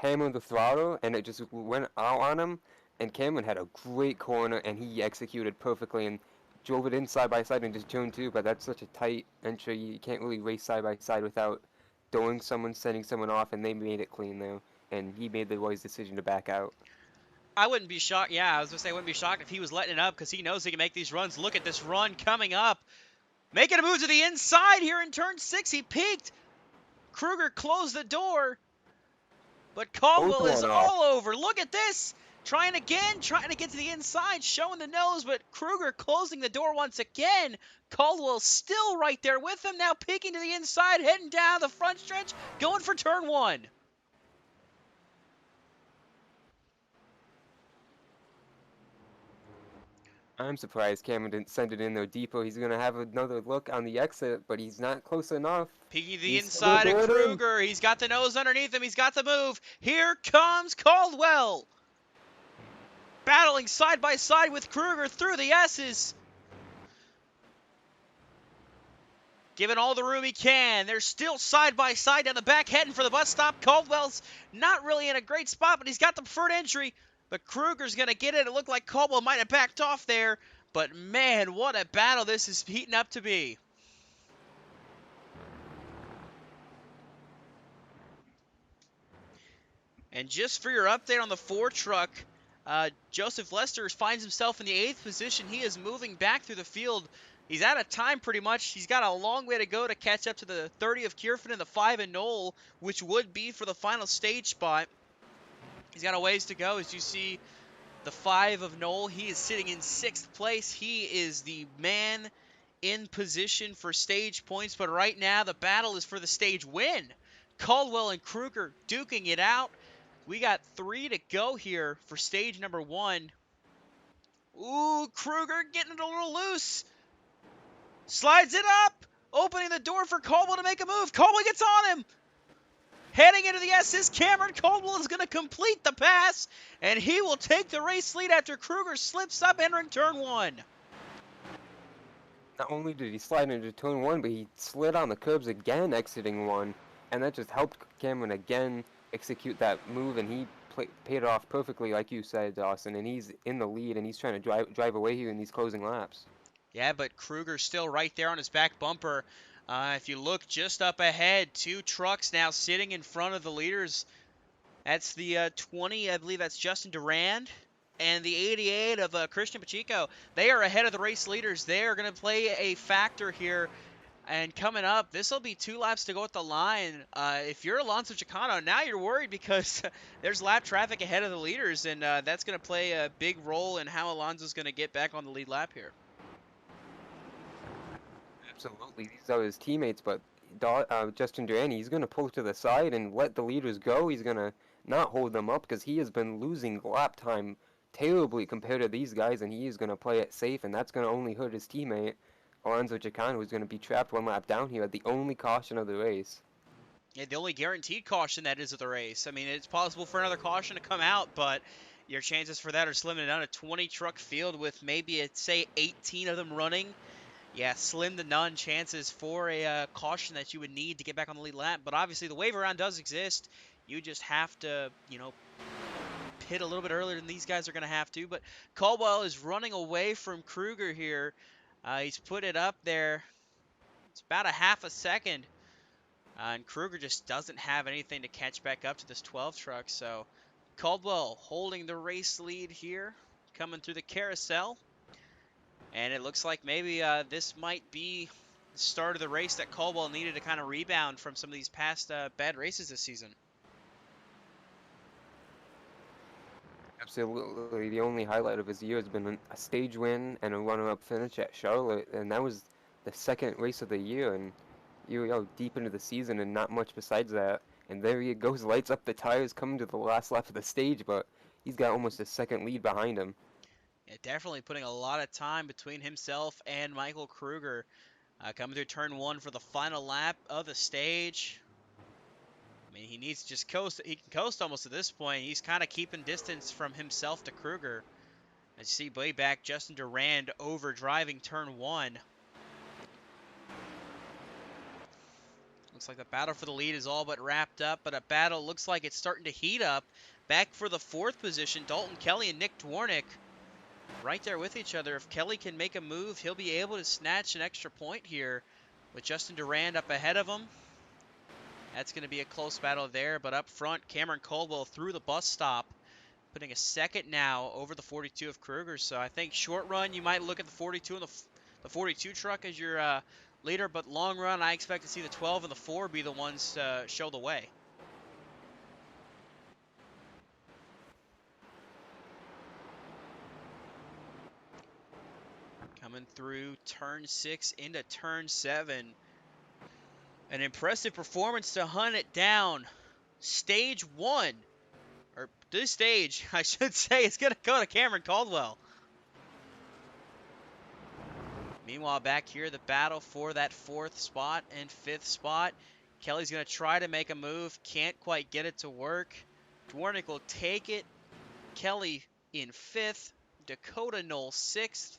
hammer the throttle, and it just went out on him. And Cameron had a great corner, and he executed perfectly and drove it in side by side into turn 2. But that's such a tight entry; you can't really race side by side without throwing someone, sending someone off, and they made it clean though. And he made the wise decision to back out. I wouldn't be shocked. Yeah, I was going to say I wouldn't be shocked if he was letting it up because he knows he can make these runs. Look at this run coming up. Making a move to the inside here in turn 6. He peaked. Krueger closed the door. But Both Caldwell is went off. all over. Look at this. Trying again, trying to get to the inside, showing the nose, but Krueger closing the door once again. Caldwell still right there with him, now peeking to the inside, heading down the front stretch, going for turn 1. I'm surprised Cameron didn't send it in there deeper. He's going to have another look on the exit, but he's not close enough. Peeking the He's still going to inside of throw it in. Krueger. He's got the nose underneath him. He's got the move. Here comes Caldwell. Battling side by side with Krueger through the S's. Given all the room he can. They're still side by side down the back heading for the bus stop. Caldwell's not really in a great spot, but he's got the preferred entry. But Krueger's going to get it. It looked like Caldwell might have backed off there. But man, what a battle this is heating up to be. And just for your update on the 4 truck, Joseph Lester finds himself in the 8th position. He is moving back through the field. He's out of time pretty much. He's got a long way to go to catch up to the 30 of Kirfin and the 5 of Knoll, which would be for the final stage spot. He's got a ways to go. As you see, the 5 of Knoll, he is sitting in 6th place. He is the man in position for stage points, but right now the battle is for the stage win. Caldwell and Krueger duking it out. We got 3 to go here for stage number 1. Ooh, Krueger getting it a little loose. Slides it up, opening the door for Caldwell to make a move. Caldwell gets on him. Heading into the S's, Cameron Caldwell is going to complete the pass, and he will take the race lead after Krueger slips up entering turn 1. Not only did he slide into turn 1, but he slid on the curbs again exiting 1, and that just helped Cameron again execute that move, and he paid it off perfectly, like you said, Dawson, and he's in the lead, and he's trying to drive away here in these closing laps. Yeah, but Krueger's still right there on his back bumper. If you look just up ahead, 2 trucks now sitting in front of the leaders. That's the 20, I believe that's Justin Durand, and the 88 of Christian Pacheco. They are ahead of the race leaders. They are going to play a factor here. And coming up, this will be 2 laps to go at the line. If you're Alonso Chicano, now you're worried because there's lap traffic ahead of the leaders, and that's going to play a big role in how Alonso's going to get back on the lead lap here. Absolutely, these are his teammates, but Justin Durand, he's going to pull to the side and let the leaders go. He's going to not hold them up because he has been losing lap time terribly compared to these guys, and he is going to play it safe, and that's going to only hurt his teammate. Alonso Chicano is going to be trapped 1 lap down here at the only caution of the race. Yeah, the only guaranteed caution that is of the race. I mean, it's possible for another caution to come out, but your chances for that are slim to none. A 20-truck field with maybe, say, 18 of them running. Yeah, slim to none chances for a caution that you would need to get back on the lead lap. But obviously, the wave around does exist. You just have to, pit a little bit earlier than these guys are going to have to. But Caldwell is running away from Krueger here. He's put it up there. It's about a half a second. And Krueger just doesn't have anything to catch back up to this 12 truck. So Caldwell holding the race lead here, coming through the carousel. And it looks like maybe this might be the start of the race that Caldwell needed to kind of rebound from some of these past bad races this season. Absolutely, the only highlight of his year has been a stage win and a runner-up finish at Charlotte, and that was the 2nd race of the year, and you're deep into the season and not much besides that. And there he goes, lights up the tires, coming to the last lap of the stage, but he's got almost a 2nd lead behind him. Yeah, definitely putting a lot of time between himself and Michael Krueger. Coming through turn 1 for the final lap of the stage. I mean, he needs to just coast. He can coast almost at this point. He's kind of keeping distance from himself to Krueger. As you see way back, Justin Durand over driving turn 1. Looks like the battle for the lead is all but wrapped up, but a battle looks like it's starting to heat up. Back for the 4th position, Dalton Kelly and Nick Dwornik right there with each other. If Kelly can make a move, he'll be able to snatch an extra point here with Justin Durand up ahead of him. That's going to be a close battle there, but up front, Cameron Caldwell through the bus stop, putting a 2nd now over the 42 of Krueger. So I think short run, you might look at the 42 and the 42 truck as your leader, but long run, I expect to see the 12 and the 4 be the ones to show the way. Coming through turn 6 into turn 7. An impressive performance to hunt it down. Stage 1, or this stage, I should say, is going to go to Cameron Caldwell. Meanwhile, back here, the battle for that 4th spot and 5th spot. Kelly's going to try to make a move. Can't quite get it to work. Dwornik will take it. Kelly in 5th. Dakota Knoll 6th.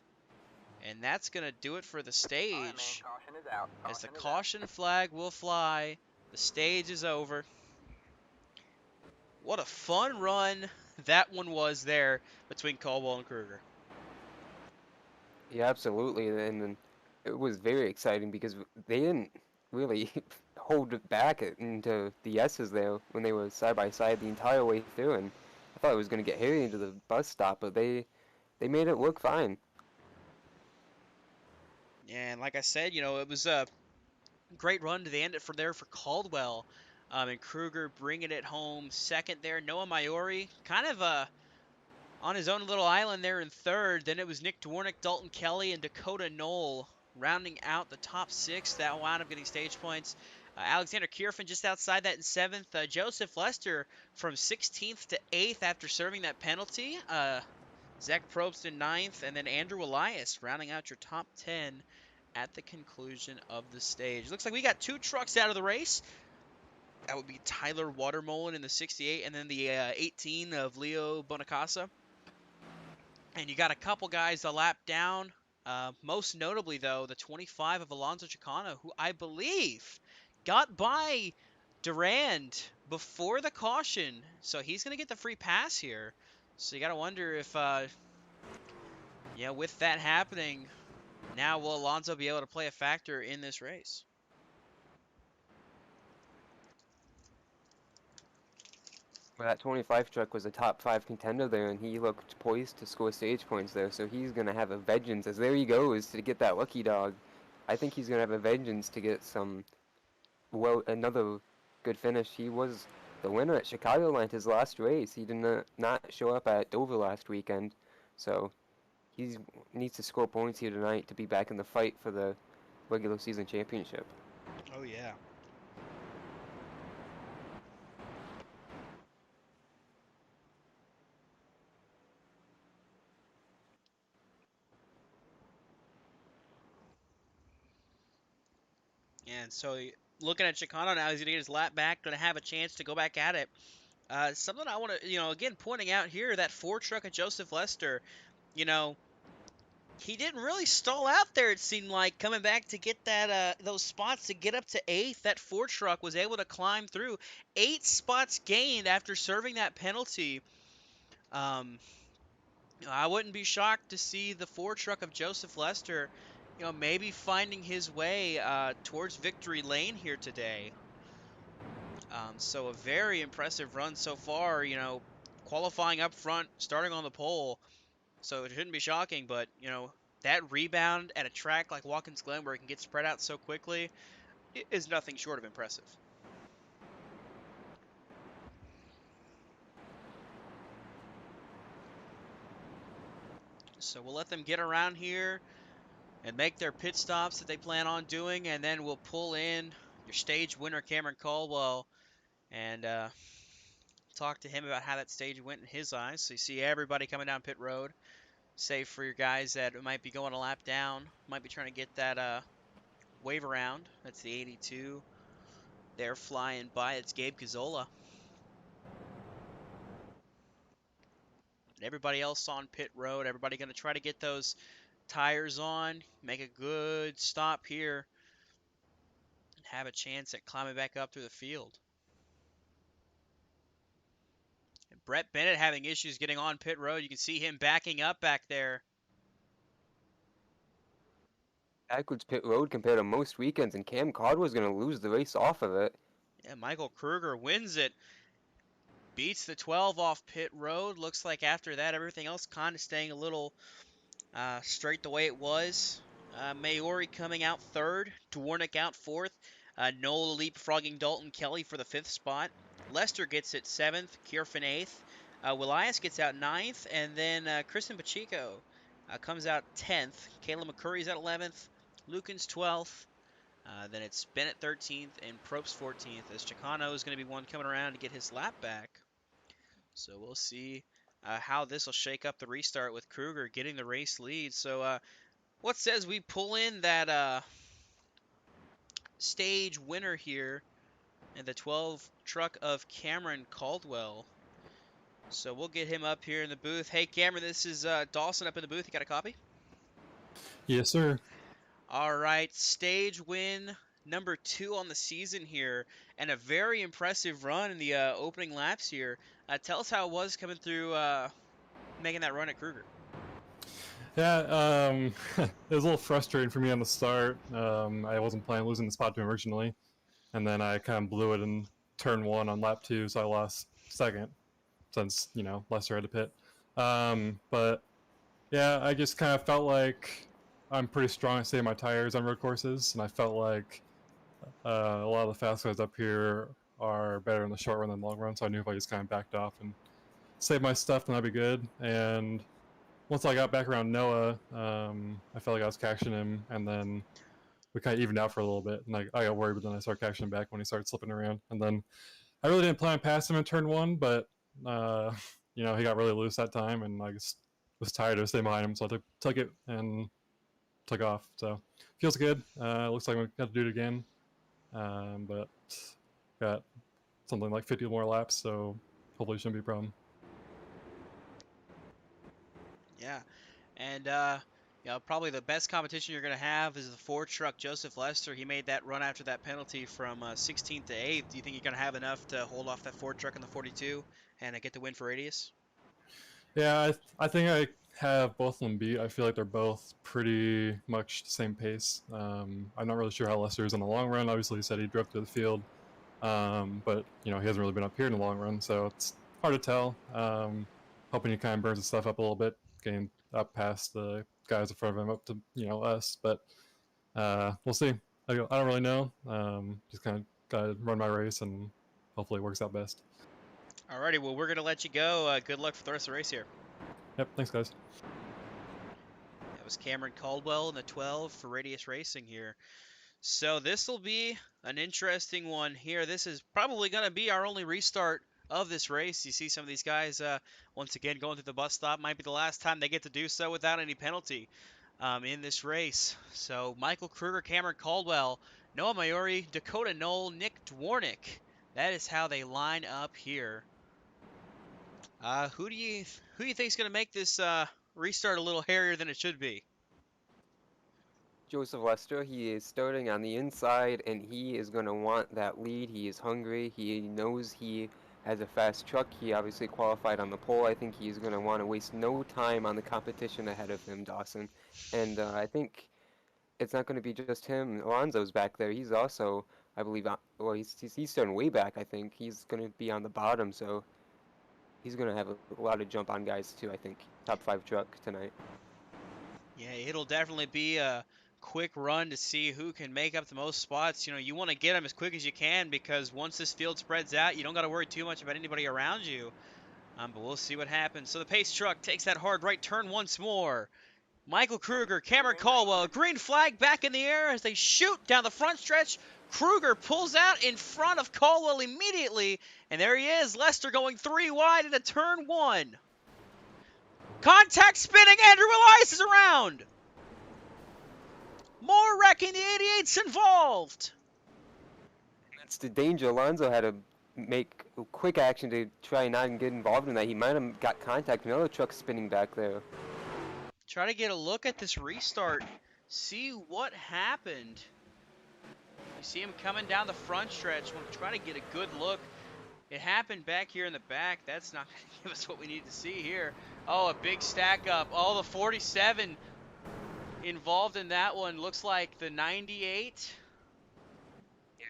And that's going to do it for the stage. All right, man. Caution is out. As the Caution is caution flag will fly, the stage is over. What a fun run that one was there between Caldwell and Krueger. Yeah, absolutely, and then it was very exciting because they didn't really hold it back into the S's there when they were side by side the entire way through, and I thought it was going to get hairy into the bus stop, but they made it look fine. And like I said, it was a great run to the end for Caldwell. And Krueger bringing it home second there. Noah Maiori kind of on his own little island there in 3rd. Then it was Nick Dwornik, Dalton Kelly, and Dakota Knoll rounding out the top 6 that wound up getting stage points. Alexander Kirfin just outside that in 7th. Joseph Lester from 16th to 8th after serving that penalty. Zach Probst in 9th, and then Andrew Elias rounding out your top 10 at the conclusion of the stage. Looks like we got 2 trucks out of the race. That would be Tyler Watermolen in the 68, and then the 18 of Leo Bonacasa. And you got a couple guys a lap down. Most notably, though, the 25 of Alonso Chicano, who I believe got by Durand before the caution. So he's going to get the free pass here. So you got to wonder if, with that happening, now will Alonso be able to play a factor in this race? Well, that 25 truck was a top 5 contender there, and he looked poised to score stage points there, so he's going to have a vengeance, as there he goes to get that lucky dog. I think he's going to have a vengeance to get another good finish. He was the winner at Chicagoland his last race. He did not show up at Dover last weekend, so he needs to score points here tonight to be back in the fight for the regular season championship. Oh, yeah. And so looking at Chicano now, he's going to get his lap back, going to have a chance to go back at it. Something I want to, again, pointing out here, that 4 truck of Joseph Lester, he didn't really stall out there, it seemed like, coming back to get that those spots to get up to 8th. That 4 truck was able to climb through. 8 spots gained after serving that penalty. I wouldn't be shocked to see the 4 truck of Joseph Lester, maybe finding his way towards victory lane here today. So a very impressive run so far, qualifying up front, starting on the pole. So it shouldn't be shocking, but, that rebound at a track like Watkins Glen where it can get spread out so quickly is nothing short of impressive. So we'll let them get around here and make their pit stops that they plan on doing, and then we'll pull in your stage winner, Cameron Caldwell, and talk to him about how that stage went in his eyes. So you see everybody coming down pit road, save for your guys that might be going a lap down, might be trying to get that wave around. That's the 82. They're flying by. It's Gabe Cazola. And everybody else on pit road, everybody going to try to get those tires on, make a good stop here, and have a chance at climbing back up through the field. And Brett Bennett having issues getting on pit road. You can see him backing up back there. Backwards pit road compared to most weekends, and Cam Caldwell's going to lose the race off of it. Yeah, Michael Krueger wins it. Beats the 12 off pit road. Looks like after that, everything else kind of staying a little straight the way it was. Maori coming out 3rd. Dwornik out 4th. Noel leapfrogging Dalton Kelly for the 5th spot. Lester gets it 7th. Kirfin 8th. Willias gets out 9th. And then Kristen Pacheco comes out 10th. Kayla McCurry's at 11th. Lukens 12th. Then it's Bennett 13th and Probst 14th, as Chicano is going to be one coming around to get his lap back. So we'll see how this will shake up the restart with Krueger getting the race lead. So What says we pull in that stage winner here in the 12 truck of Cameron Caldwell. So we'll get him up here in the booth. Hey, Cameron, this is Dawson up in the booth. You got a copy? Yes, sir. All right, stage win number 2 on the season here, and a very impressive run in the opening laps here. Tell us how it was coming through, making that run at Krueger. Yeah, it was a little frustrating for me on the start. I wasn't planning on losing the spot to him originally, and then I kind of blew it in turn one on lap two, so I lost second since Lester had to pit. But yeah, I just kind of felt like I'm pretty strong at saving my tires on road courses, and I felt like a lot of the fast guys up here are better in the short run than the long run. So I knew if I just kind of backed off and saved my stuff, then I'd be good. And once I got back around Noah, I felt like I was catching him, and then we kind of evened out for a little bit. And I got worried, but then I started catching him back when he started slipping around. And then I really didn't plan on passing him in turn one, but uh, he got really loose that time, and I just was tired of staying behind him, so I took it and took off. So feels good. Looks like we got to do it again, but got something like 50 more laps, so hopefully it shouldn't be a problem. Yeah, and probably the best competition you're going to have is the Ford truck, Joseph Lester. He made that run after that penalty from 16th to 8th. Do you think you're going to have enough to hold off that Ford truck in the 42 and get the win for Radius? Yeah, I think I have both of them beat. I feel like they're both pretty much the same pace. I'm not really sure how Lester is in the long run. Obviously, he said he drove through the field, but he hasn't really been up here in the long run, so it's hard to tell. Hoping he kind of burns his stuff up a little bit, getting up past the guys in front of him up to us, but we'll see. I don't really know. Just kind of gotta run my race and hopefully it works out best. Alrighty, well, we're going to let you go. Good luck for the rest of the race here. Yep, thanks guys. That was Cameron Caldwell in the 12 for Radius Racing here. So this will be an interesting one here. This is probably going to be our only restart of this race. You see some of these guys, once again, going through the bus stop. Might be the last time they get to do so without any penalty in this race. So Michael Krueger, Cameron Caldwell, Noah Mayori, Dakota Knoll, Nick Dwarnick. That is how they line up here. Who do you think is going to make this restart a little hairier than it should be? Joseph Lester, he is starting on the inside, and he is going to want that lead. He is hungry. He knows he has a fast truck. He obviously qualified on the pole. I think he's going to want to waste no time on the competition ahead of him, Dawson. And I think it's not going to be just him. Alonso's back there. He's also, I believe, well, he's starting way back, I think. He's going to be on the bottom, so he's going to have a lot of jump on guys, too, I think. Top 5 truck tonight. Yeah, it'll definitely be a quick run to see who can make up the most spots. You want to get them as quick as you can because once this field spreads out, you don't got to worry too much about anybody around you. But we'll see what happens. So the pace truck takes that hard right turn once more. Michael Krueger, Cameron Caldwell, green flag back in the air as they shoot down the front stretch. Krueger pulls out in front of Caldwell immediately, and there he is. Lester going 3 wide into turn 1. Contact spinning. Andrew Elias is around. More wrecking. The 88's involved. That's the danger. Alonso had to make a quick action to try not and get involved in that. He might have got contact. Another truck spinning back there. Try to get a look at this restart. See what happened. You see him coming down the front stretch. We'll try to get a good look. It happened back here in the back. That's not going to give us what we need to see here. Oh, a big stack up. Oh, the 47 involved in that one. Looks like the 98. Yeah,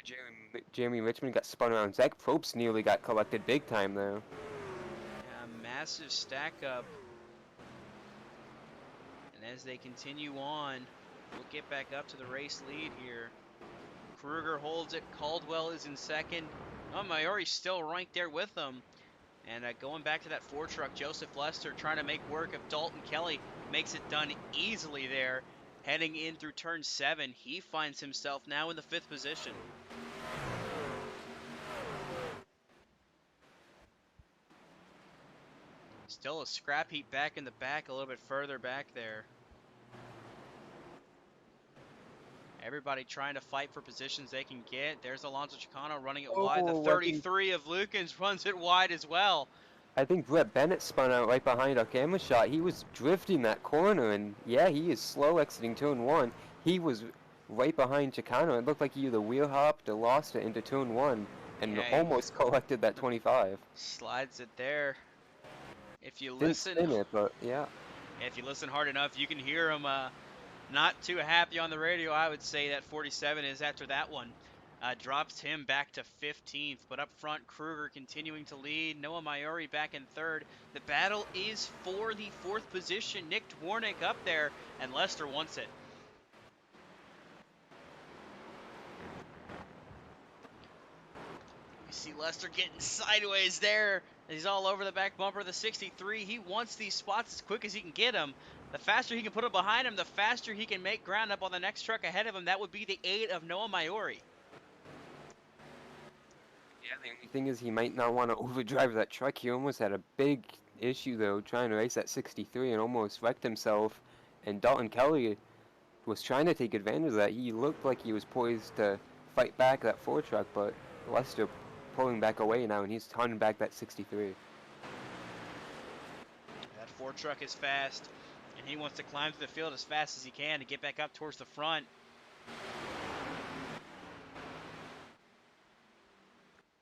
Jeremy Richmond got spun around. Zach Probst nearly got collected big time there. Yeah, massive stack up. And as they continue on, we'll get back up to the race lead here. Krueger holds it. Caldwell is in second. Oh, Mayori's still right there with them. And going back to that Ford truck, Joseph Lester trying to make work of Dalton Kelly. Makes it done easily there. Heading in through turn 7, he finds himself now in the 5th position. Still a scrap heap back in the back, a little bit further back there. Everybody trying to fight for positions they can get. There's Alonso Chicano running it wide. The Oh, 33 of Lukens runs it wide as well. I think Brett Bennett spun out right behind our camera shot. He was drifting that corner, and yeah, he is slow exiting turn 1. He was right behind Chicano. It looked like he either wheel hopped or lost it into turn 1 and Yeah, almost collected that 25. slides it there. If you Didn't listen, spin it, but yeah. if you listen hard enough, you can hear him not too happy on the radio. I would say that 47 is after that one. Drops him back to 15th, but up front, Krueger continuing to lead. Noah Maiori back in 3rd. The battle is for the 4th position. Nick Dwornik up there, and Lester wants it. You see Lester getting sideways there. He's all over the back bumper of the 63. He wants these spots as quick as he can get them. The faster he can put them behind him, the faster he can make ground up on the next truck ahead of him. That would be the 8 of Noah Maiori. Yeah, the only thing is he might not want to overdrive that truck. He almost had a big issue, though, trying to race that 63 and almost wrecked himself. And Dalton Kelly was trying to take advantage of that. He looked like he was poised to fight back that 4 truck, but Lester pulling back away now, and he's turning back that 63. That 4 truck is fast, and he wants to climb through the field as fast as he can to get back up towards the front.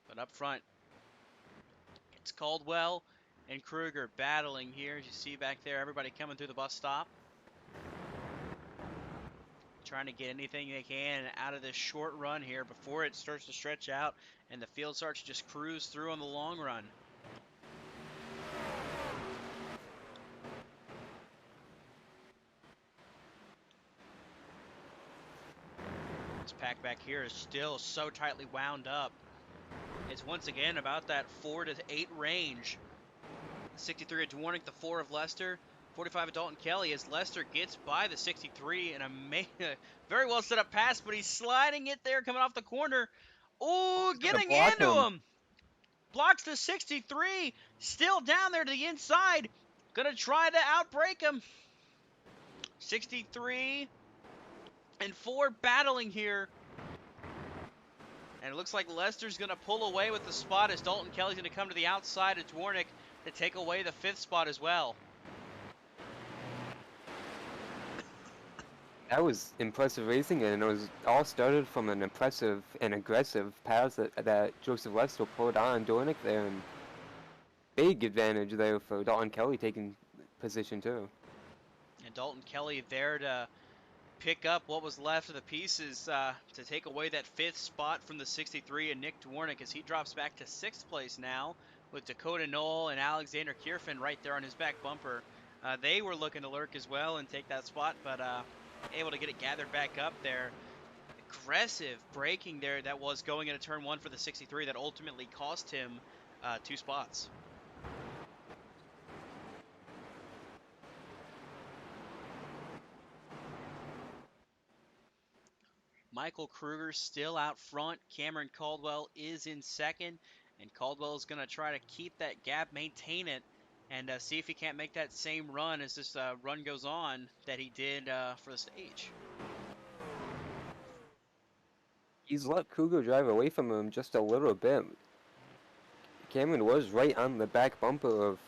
But up front, it's Caldwell and Krueger battling here. As you see back there, everybody coming through the bus stop. Trying to get anything they can out of this short run here before it starts to stretch out and the field starts to just cruise through on the long run. This pack back here is still so tightly wound up. It's once again about that 4 to 8 range. 63 of Dwornik, the 4 of Lester, 45 of Dalton Kelly as Lester gets by the 63 and a very well set up pass, but he's sliding it there coming off the corner. Oh, getting into him. Blocks the 63, still down there to the inside. Gonna try to outbreak him. 63 and 4 battling here. And it looks like Lester's going to pull away with the spot as Dalton Kelly's going to come to the outside of Dwornik to take away the 5th spot as well. That was impressive racing, and it was all started from an impressive and aggressive pass that Joseph Lester pulled on Dwornik there, and big advantage there for Dalton Kelly taking position too. And Dalton Kelly there to pick up what was left of the pieces to take away that 5th spot from the 63 and Nick Dwornik as he drops back to 6th place now with Dakota Knoll and Alexander Kirfin right there on his back bumper. They were looking to lurk as well and take that spot, but able to get it gathered back up there. Aggressive braking there that was going into turn 1 for the 63 that ultimately cost him 2 spots. Michael Krueger still out front. Cameron Caldwell is in 2nd, and Caldwell is going to try to keep that gap, maintain it, and see if he can't make that same run as this run goes on that he did for the stage. He's let Krueger drive away from him just a little bit. Cameron was right on the back bumper of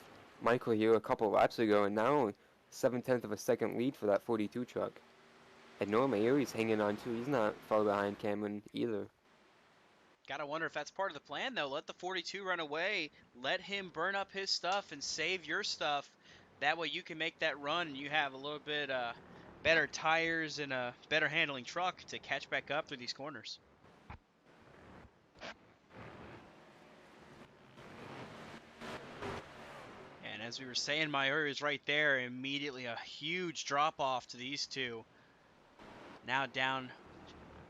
Michael here a couple laps ago, and now 7/10 of a second lead for that 42 truck. And Noah Maiori's hanging on too. He's not far behind Cameron either. Gotta wonder if that's part of the plan, though. Let the 42 run away. Let him burn up his stuff and save your stuff. That way you can make that run and you have a little bit better tires and a better handling truck to catch back up through these corners. And as we were saying, Maiori is right there. Immediately a huge drop off to these two. Now down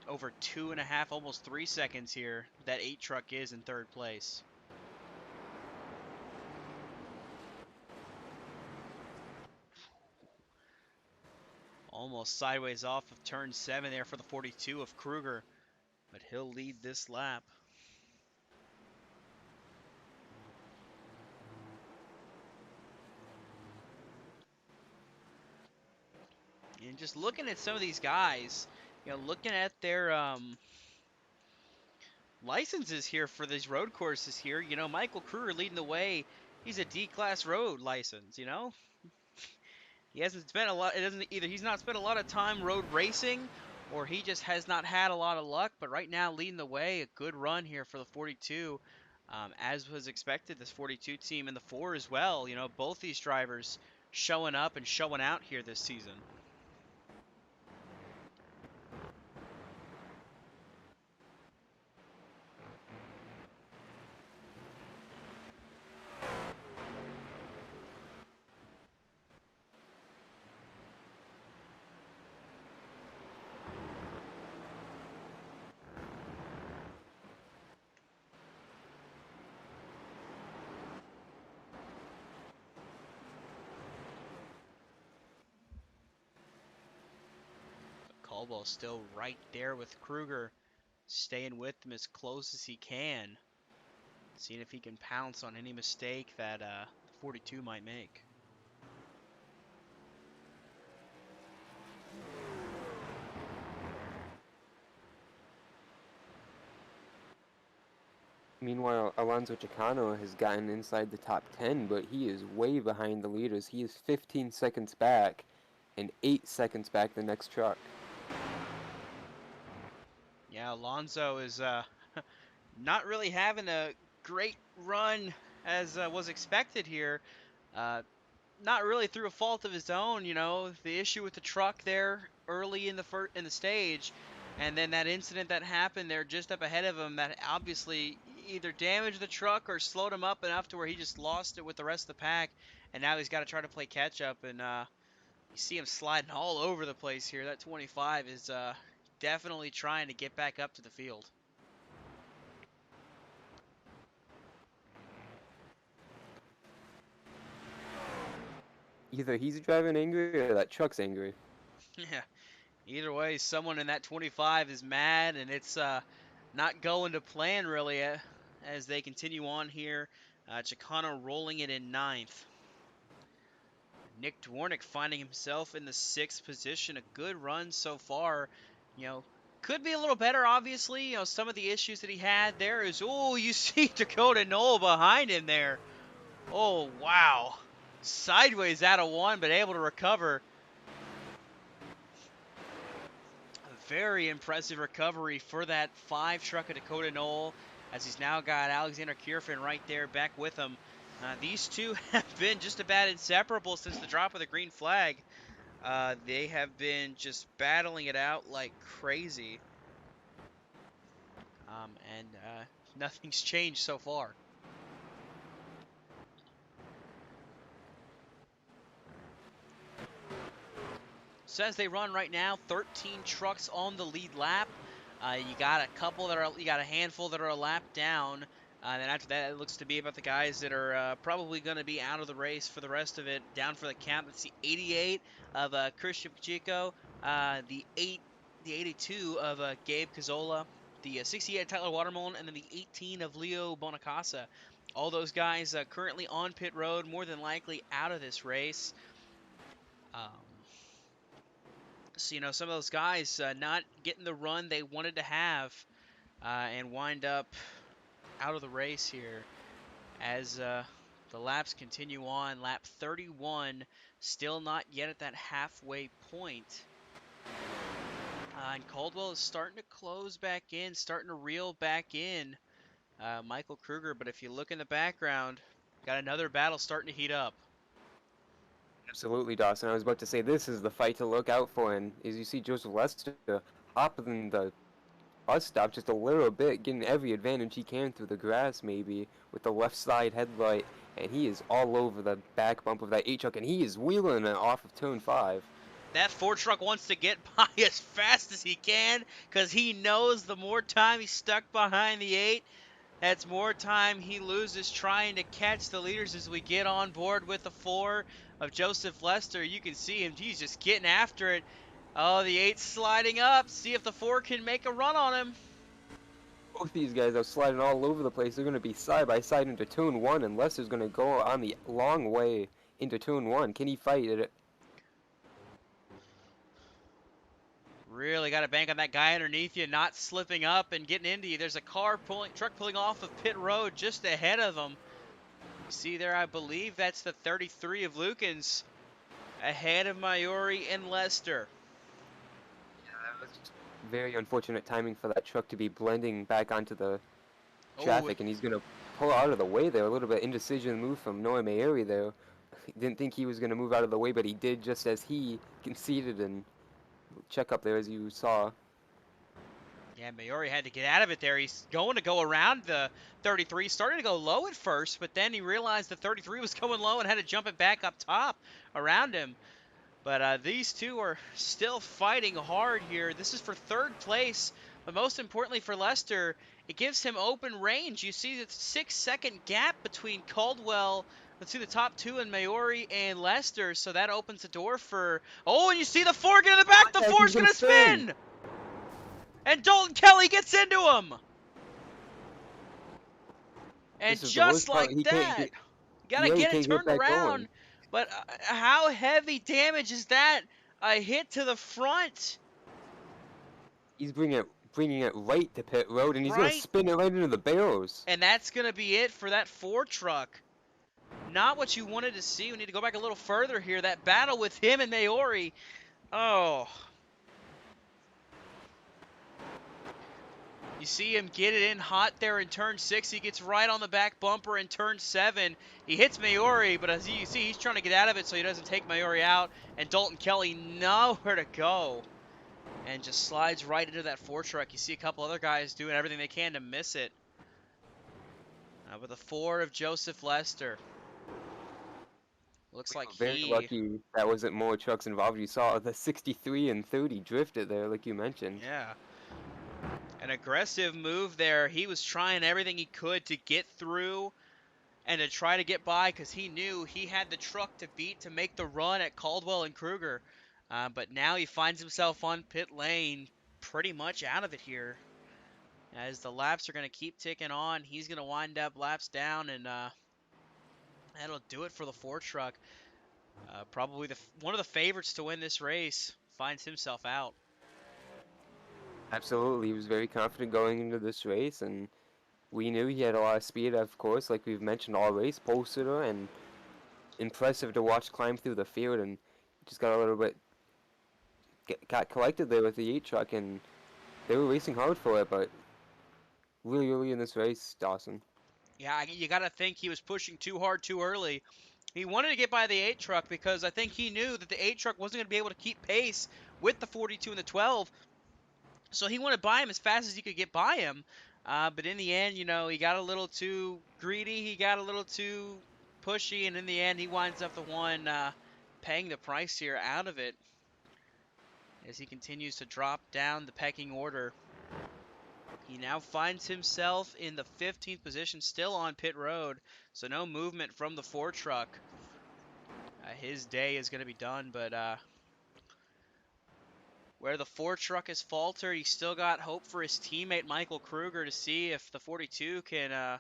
over 2.5, almost 3 seconds here. That 8 truck is in 3rd place. Almost sideways off of turn 7 there for the 42 of Krueger, but he'll lead this lap. And just looking at some of these guys, Looking at their licenses here for these road courses here, Michael Krueger leading the way. He's a D-class road license. He hasn't spent a lot. It doesn't either. He's not spent a lot of time road racing, or he just has not had a lot of luck. But right now, leading the way, a good run here for the 42, as was expected. This 42 team in the 4 as well. Both these drivers showing up and showing out here this season. Caldwell still right there with Krueger, staying with him as close as he can, seeing if he can pounce on any mistake that 42 might make. Meanwhile, Alonso Chicano has gotten inside the top 10, but he is way behind the leaders. He is 15 seconds back and 8 seconds back the next truck. Yeah, Alonso is not really having a great run as was expected here. Not really through a fault of his own, the issue with the truck there early in the stage, and then that incident that happened there just up ahead of him that obviously either damaged the truck or slowed him up enough to where he just lost it with the rest of the pack, and now he's got to try to play catch up, and you see him sliding all over the place here. That 25 is definitely trying to get back up to the field. Either he's driving angry or that truck's angry. Yeah. Either way, someone in that 25 is mad, and it's not going to plan really as they continue on here. Chicano rolling it in 9th. Nick Dwornik finding himself in the 6th position. A good run so far. Could be a little better, obviously. Some of the issues that he had there is, oh, you see Dakota Knoll behind him there. Oh, wow. Sideways out of 1, but able to recover. Very impressive recovery for that 5 truck of Dakota Knoll, as he's now got Alexander Kirfin right there back with him. These two have been just about inseparable since the drop of the green flag. They have been just battling it out like crazy. And nothing's changed so far. So as they run right now, 13 trucks on the lead lap. You got a handful that are a lap down. And then after that, it looks to be about the guys that are probably going to be out of the race for the rest of it. Down for the count, it's the 88 of Christian Pacheco, the 82 of Gabe Cazzola, the 68 Tyler Watermelon, and then the 18 of Leo Bonacasa. All those guys currently on pit road, more than likely out of this race. So, some of those guys not getting the run they wanted to have and wind up out of the race here as the laps continue on. Lap 31, still not yet at that halfway point. And Caldwell is starting to close back in, starting to reel back in Michael Krueger. But if you look in the background, got another battle starting to heat up. Absolutely, Dawson. I was about to say this is the fight to look out for, and as you see Joseph Lester up in the bus stop just a little bit, getting every advantage he can through the grass maybe with the left side headlight, and he is all over the back bump of that 8 truck, and he is wheeling it off of turn 5. That 4 truck wants to get by as fast as he can because he knows the more time he's stuck behind the 8, that's more time he loses trying to catch the leaders as we get on board with the 4 of Joseph Lester. You can see him. He's just getting after it. Oh, the 8's sliding up. See if the 4 can make a run on him. Both these guys are sliding all over the place. They're going to be side by side into turn 1, and Lester's going to go on the long way into turn 1. Can he fight it? Really got to bank on that guy underneath you not slipping up and getting into you. There's a truck pulling off of pit road just ahead of them. You see there, I believe that's the 33 of Lukens ahead of Maiori and Lester. That was just very unfortunate timing for that truck to be blending back onto the Oh, traffic, and he's gonna pull out of the way there. A little bit indecision move from Noah Mayeri there. Didn't think he was gonna move out of the way, but he did just as he conceded and check up there as you saw. yeah, Maiori had to get out of it there. He's going to go around the 33. Started to go low at first, but then he realized the 33 was going low and had to jump it back up top around him. But these two are still fighting hard here. This is for third place, but most importantly for Lester, it gives him open range. You see the 6-second gap between Caldwell, let's see the top two, and Maiori and Lester, so that opens the door for... Oh, and you see the four get in the back. The four's going to spin! And Dalton Kelly gets into him! And just like that, you gotta get it turned around. But how heavy damage is that? A hit to the front. He's bringing it right to pit road, and he's gonna Right. spin it right into the barrels. And that's gonna be it for that Ford truck. Not what you wanted to see. We need to go back a little further here. That battle with him and Maiori. Oh. You see him get it in hot there in turn 6. He gets right on the back bumper in turn 7. He hits Maiori, but as you see, he's trying to get out of it so he doesn't take Maiori out. And Dalton Kelly nowhere to go. And just slides right into that Ford truck. You see a couple other guys doing everything they can to miss it. With the Ford of Joseph Lester. Looks like very lucky that wasn't more trucks involved. You saw the 63 and 30 drifted there, like you mentioned. Yeah. An aggressive move there. He was trying everything he could to get through and to try to get by because he knew he had the truck to beat to make the run at Caldwell and Krueger. But now he finds himself on pit lane, pretty much out of it here. As the laps are going to keep ticking on, he's going to wind up laps down, and that'll do it for the Ford truck. Probably one of the favorites to win this race finds himself out. Absolutely, he was very confident going into this race, and we knew he had a lot of speed, of course, like we've mentioned all race, pole sitter, and impressive to watch climb through the field, and just got a little bit, got collected there with the 8 truck, and they were racing hard for it, but really early in this race, Dawson. Yeah, you got to think he was pushing too hard too early. He wanted to get by the 8 truck because I think he knew that the 8 truck wasn't going to be able to keep pace with the 42 and the 12. So he wanted by him as fast as he could get by him. But in the end, you know, he got a little too greedy. He got a little too pushy. And in the end, he winds up the one paying the price here out of it as he continues to drop down the pecking order. He now finds himself in the 15th position, still on pit road. So no movement from the Ford truck. His day is going to be done, but where the Ford truck has faltered, he's still got hope for his teammate Michael Krueger to see if the 42 can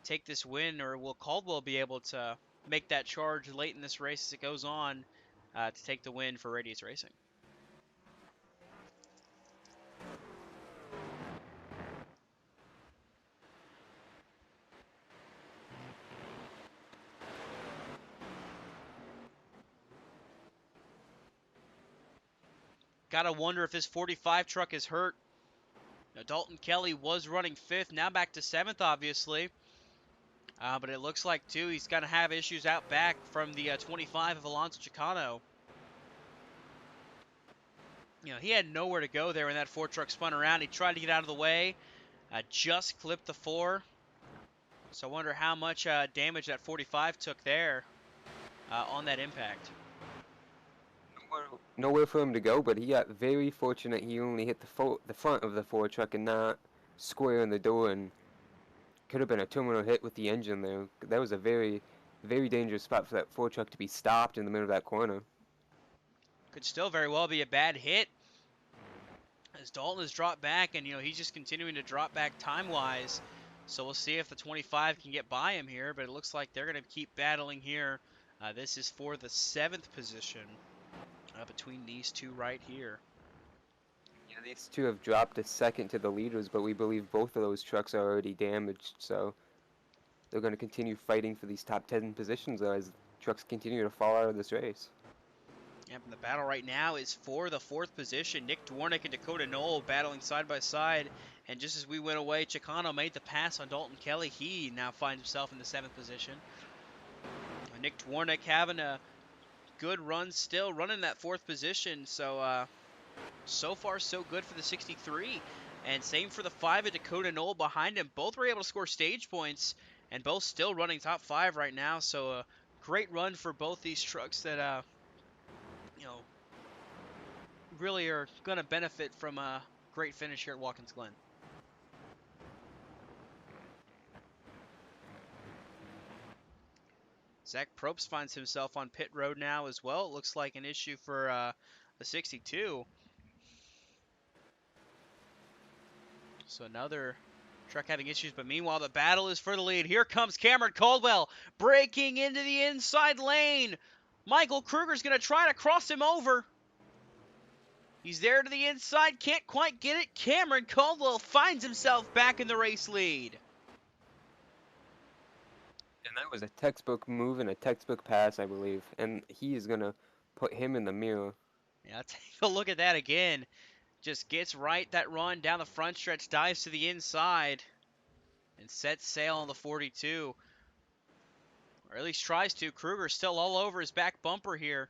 take this win, or will Caldwell be able to make that charge late in this race as it goes on to take the win for Radius Racing. Gotta wonder if his 45 truck is hurt. Now, Dalton Kelly was running 5th, now back to 7th, obviously. But it looks like, too, he's going to have issues out back from the 25 of Alonso Chicano. You know, he had nowhere to go there when that Ford truck spun around. He tried to get out of the way, just clipped the 4. So I wonder how much damage that 45 took there on that impact. Nowhere for him to go, but he got very fortunate. He only hit the front of the Ford truck and not square in the door, and could have been a terminal hit with the engine there. That was a very, very dangerous spot for that Ford truck to be stopped in the middle of that corner. Could still very well be a bad hit as Dalton has dropped back, and, you know, he's just continuing to drop back time-wise. So we'll see if the 25 can get by him here, but it looks like they're going to keep battling here. This is for the 7th position between these two right here. Yeah, these two have dropped a second to the leaders, but we believe both of those trucks are already damaged, so they're going to continue fighting for these top 10 positions as trucks continue to fall out of this race. Yep, and the battle right now is for the 4th position. Nick Dwornik and Dakota Knoll battling side by side. And just as we went away, Chicano made the pass on Dalton Kelly. He now finds himself in the 7th position. Nick Dwornik having a good run still, running that 4th position. So, so far so good for the 63. And same for the 5 at Dakota Knoll behind him. Both were able to score stage points, and both still running top 5 right now. So a great run for both these trucks that, you know, really are going to benefit from a great finish here at Watkins Glen. Zach Probst finds himself on pit road now as well. It looks like an issue for the 62. So another truck having issues, but meanwhile the battle is for the lead. Here comes Cameron Caldwell breaking into the inside lane. Michael Krueger's going to try to cross him over. He's there to the inside, can't quite get it. Cameron Caldwell finds himself back in the race lead. And that was a textbook move and a textbook pass, I believe. And he is going to put him in the mirror. Yeah, take a look at that again. Just gets right that run down the front stretch, dives to the inside, and sets sail on the 42. Or at least tries to. Krueger still all over his back bumper here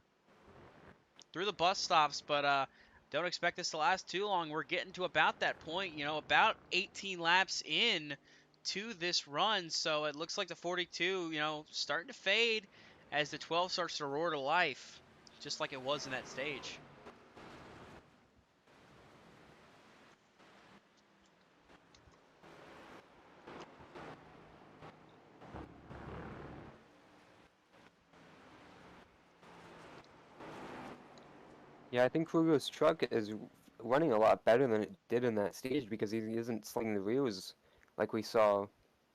through the bus stops, but don't expect this to last too long. We're getting to about that point, you know, about 18 laps in to this run. So it looks like the 42, you know, starting to fade as the 12 starts to roar to life, just like it was in that stage. Yeah, I think Kruger's truck is running a lot better than it did in that stage because he isn't slinging the wheels like we saw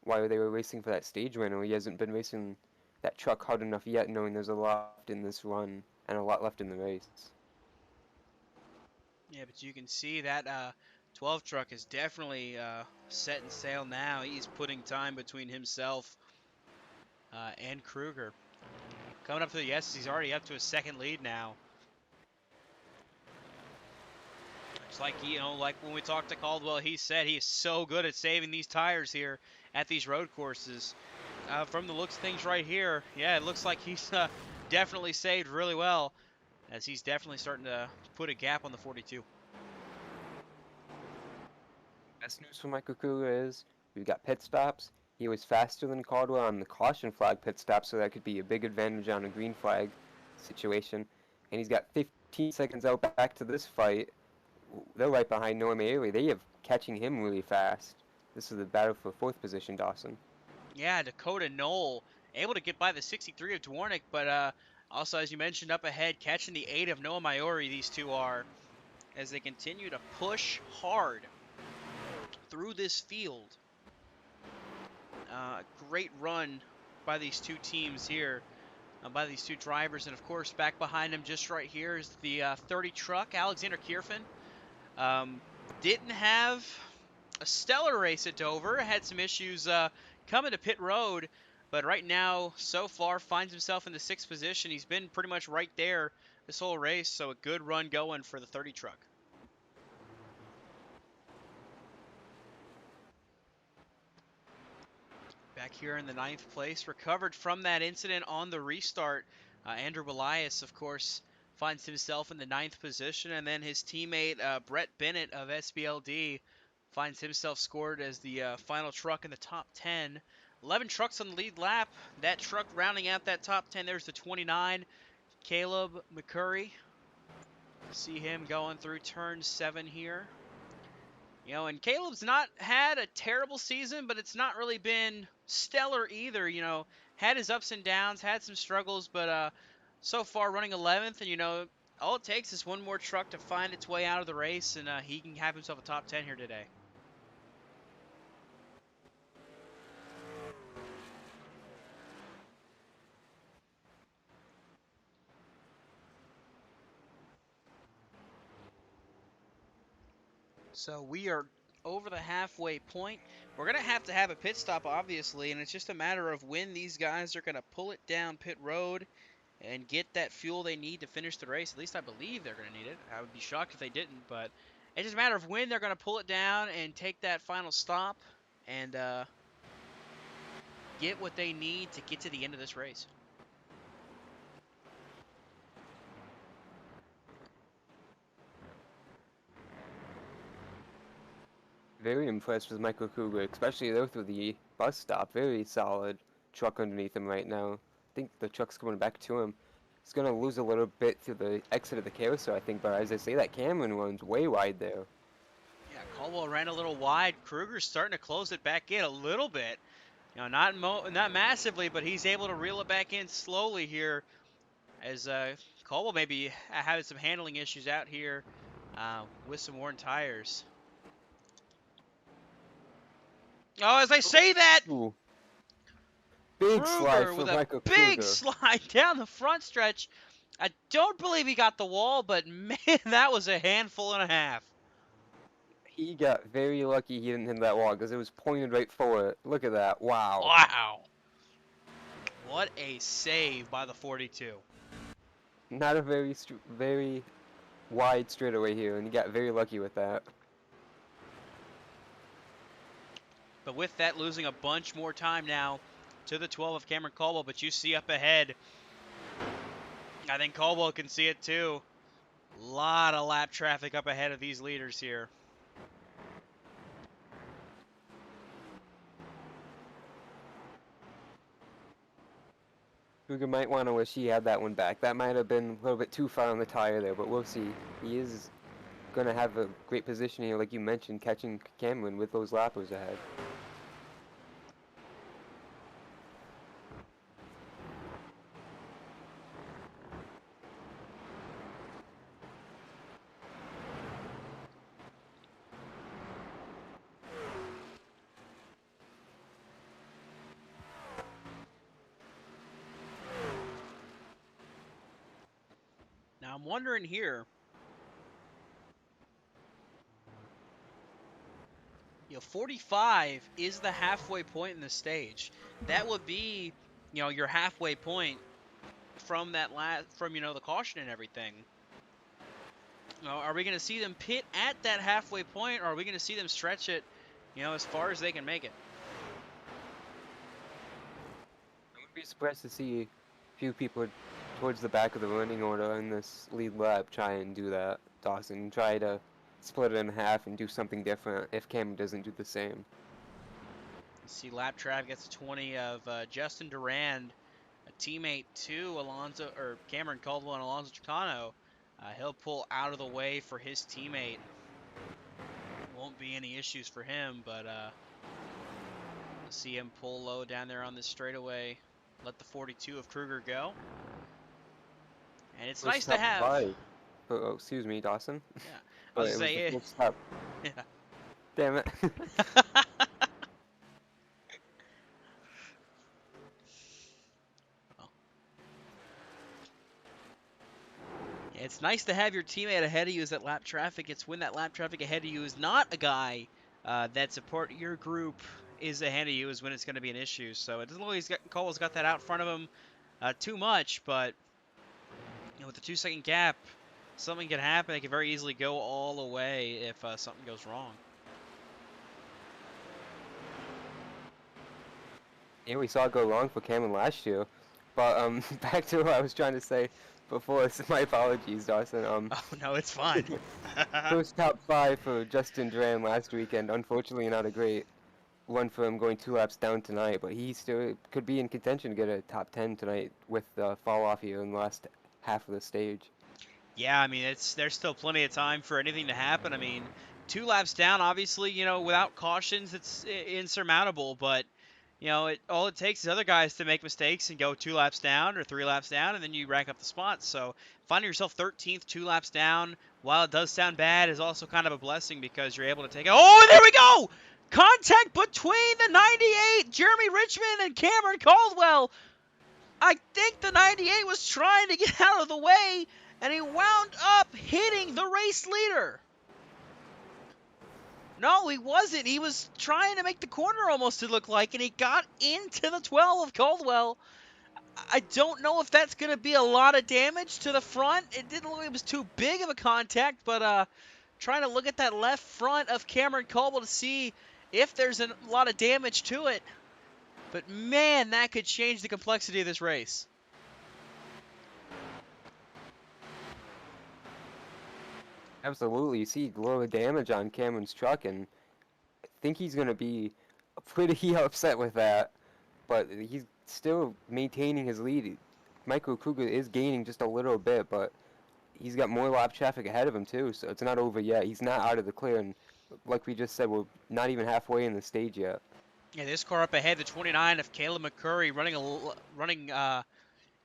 while they were racing for that stage winner. He hasn't been racing that truck hard enough yet, knowing there's a lot left in this run and a lot left in the race. Yeah, but you can see that 12 truck is definitely setting sail now. He's putting time between himself and Krueger. Coming up to the S's, he's already up to a second lead now. It's like, you know, like when we talked to Caldwell, he said he is so good at saving these tires here at these road courses. From the looks of things right here, yeah, it looks like he's definitely saved really well, as he's definitely starting to put a gap on the 42. Best news for Michael Krueger is we've got pit stops. He was faster than Caldwell on the caution flag pit stop, so that could be a big advantage on a green flag situation. And he's got 15 seconds out back to this fight. They're right behind Noah Mayer. They have catching him really fast. This is the battle for 4th position, Dawson. Yeah, Dakota Knoll able to get by the 63 of Dwornik, but also, as you mentioned, up ahead, catching the 8 of Noah Maiori, these two are, as they continue to push hard through this field. Great run by these two teams here, by these two drivers, and of course, back behind him, just right here, is the 30 truck, Alexander Kirfin. Didn't have a stellar race at Dover, had some issues coming to pit road, but right now, so far, finds himself in the 6th position. He's been pretty much right there this whole race, so a good run going for the 30 truck. Back here in the 9th place, recovered from that incident on the restart. Andrew Elias, of course, finds himself in the 9th position, and then his teammate Brett Bennett of SBLD finds himself scored as the final truck in the top 10. 11 trucks on the lead lap. That truck rounding out that top 10. There's the 29, Caleb McCurry. See him going through turn 7 here. You know, and Caleb's not had a terrible season, but it's not really been stellar either. You know, had his ups and downs, had some struggles, but so far running 11th, and you know, all it takes is one more truck to find its way out of the race, and he can have himself a top 10 here today. So we are over the halfway point. We're going to have a pit stop, obviously, and it's just a matter of when these guys are going to pull it down pit road and get that fuel they need to finish the race. At least I believe they're going to need it. I would be shocked if they didn't, but it's just a matter of when they're going to pull it down and take that final stop and get what they need to get to the end of this race. Very impressed with Michael Krueger, especially there through the bus stop. Very solid truck underneath him right now. I think the truck's coming back to him. He's going to lose a little bit through the exit of the carousel, I think, but as I say, that Cameron runs way wide there. Yeah, Caldwell ran a little wide. Krueger's starting to close it back in a little bit. You know, not massively, but he's able to reel it back in slowly here as Caldwell maybe having some handling issues out here with some worn tires. Oh, as I say that, Ooh. Big slide Krueger for with a Michael big Krueger. slide down the front stretch. I don't believe he got the wall, but man, that was a handful and a half. He got very lucky he didn't hit that wall because it was pointed right for it. Look at that. Wow. Wow. What a save by the 42. Not a very wide straightaway here, and he got very lucky with that. But with that, losing a bunch more time now to the 12 of Cameron Caldwell. But you see up ahead, I think Caldwell can see it too. A lot of lap traffic up ahead of these leaders here. Krueger might want to wish he had that one back. That might have been a little bit too far on the tire there, but we'll see. He is going to have a great position here, like you mentioned, catching Cameron with those lappers ahead. Now I'm wondering here, you know, 45 is the halfway point in the stage. That would be, you know, your halfway point from that from the caution and everything. You know, are we going to see them pit at that halfway point, or are we going to see them stretch it, you know, as far as they can make it? I wouldn't be surprised to see a few people towards the back of the running order in this lead lap try and do that, Dawson. Try to split it in half and do something different if Cameron doesn't do the same. You see lap traffic gets a 20 of Justin Durand, a teammate to Cameron Caldwell and Alonso Chicano. He'll pull out of the way for his teammate. Won't be any issues for him, but we'll see him pull low down there on this straightaway. Let the 42 of Krueger go. And it's nice to have. Oh, excuse me, Dawson. Yeah, I was saying it. Yeah. Damn it. It's nice to have your teammate ahead of you as that lap traffic. It's when that lap traffic ahead of you is not a guy that support your group is ahead of you is when it's going to be an issue. So it doesn't look like Caldwell's got that out in front of him too much, but you know, with the 2-second gap, something can happen. It can very easily go all the way if something goes wrong. Yeah, we saw it go wrong for Cameron last year. But back to what I was trying to say before. My apologies, Dawson. Oh no, it's fine. First top 5 for Justin Duran last weekend. Unfortunately, not a great one for him going 2 laps down tonight, but he still could be in contention to get a top 10 tonight with the fall off here in the last half of the stage. Yeah, I mean, there's still plenty of time for anything to happen. I mean, 2 laps down, obviously, you know, without cautions, it's insurmountable, but you know, all it takes is other guys to make mistakes and go 2 laps down or 3 laps down, and then you rack up the spots. So finding yourself 13th, 2 laps down, while it does sound bad, is also kind of a blessing because you're able to take it. Oh, and there we go! Contact between the 98, Jeremy Richmond, and Cameron Caldwell. I think the 98 was trying to get out of the way, and he wound up hitting the race leader. No, he wasn't. He was trying to make the corner almost to look like, and he got into the 12 of Caldwell. I don't know if that's going to be a lot of damage to the front. It didn't look like it was too big of a contact, but trying to look at that left front of Cameron Caldwell to see if there's a lot of damage to it. But man, that could change the complexity of this race. Absolutely. You see low damage on Cameron's truck, and I think he's going to be pretty upset with that. But he's still maintaining his lead. Michael Krueger is gaining just a little bit, but he's got more lap traffic ahead of him too, so it's not over yet. He's not out of the clear, and like we just said, we're not even halfway in the stage yet. Yeah, this car up ahead, the 29 of Caleb McCurry, running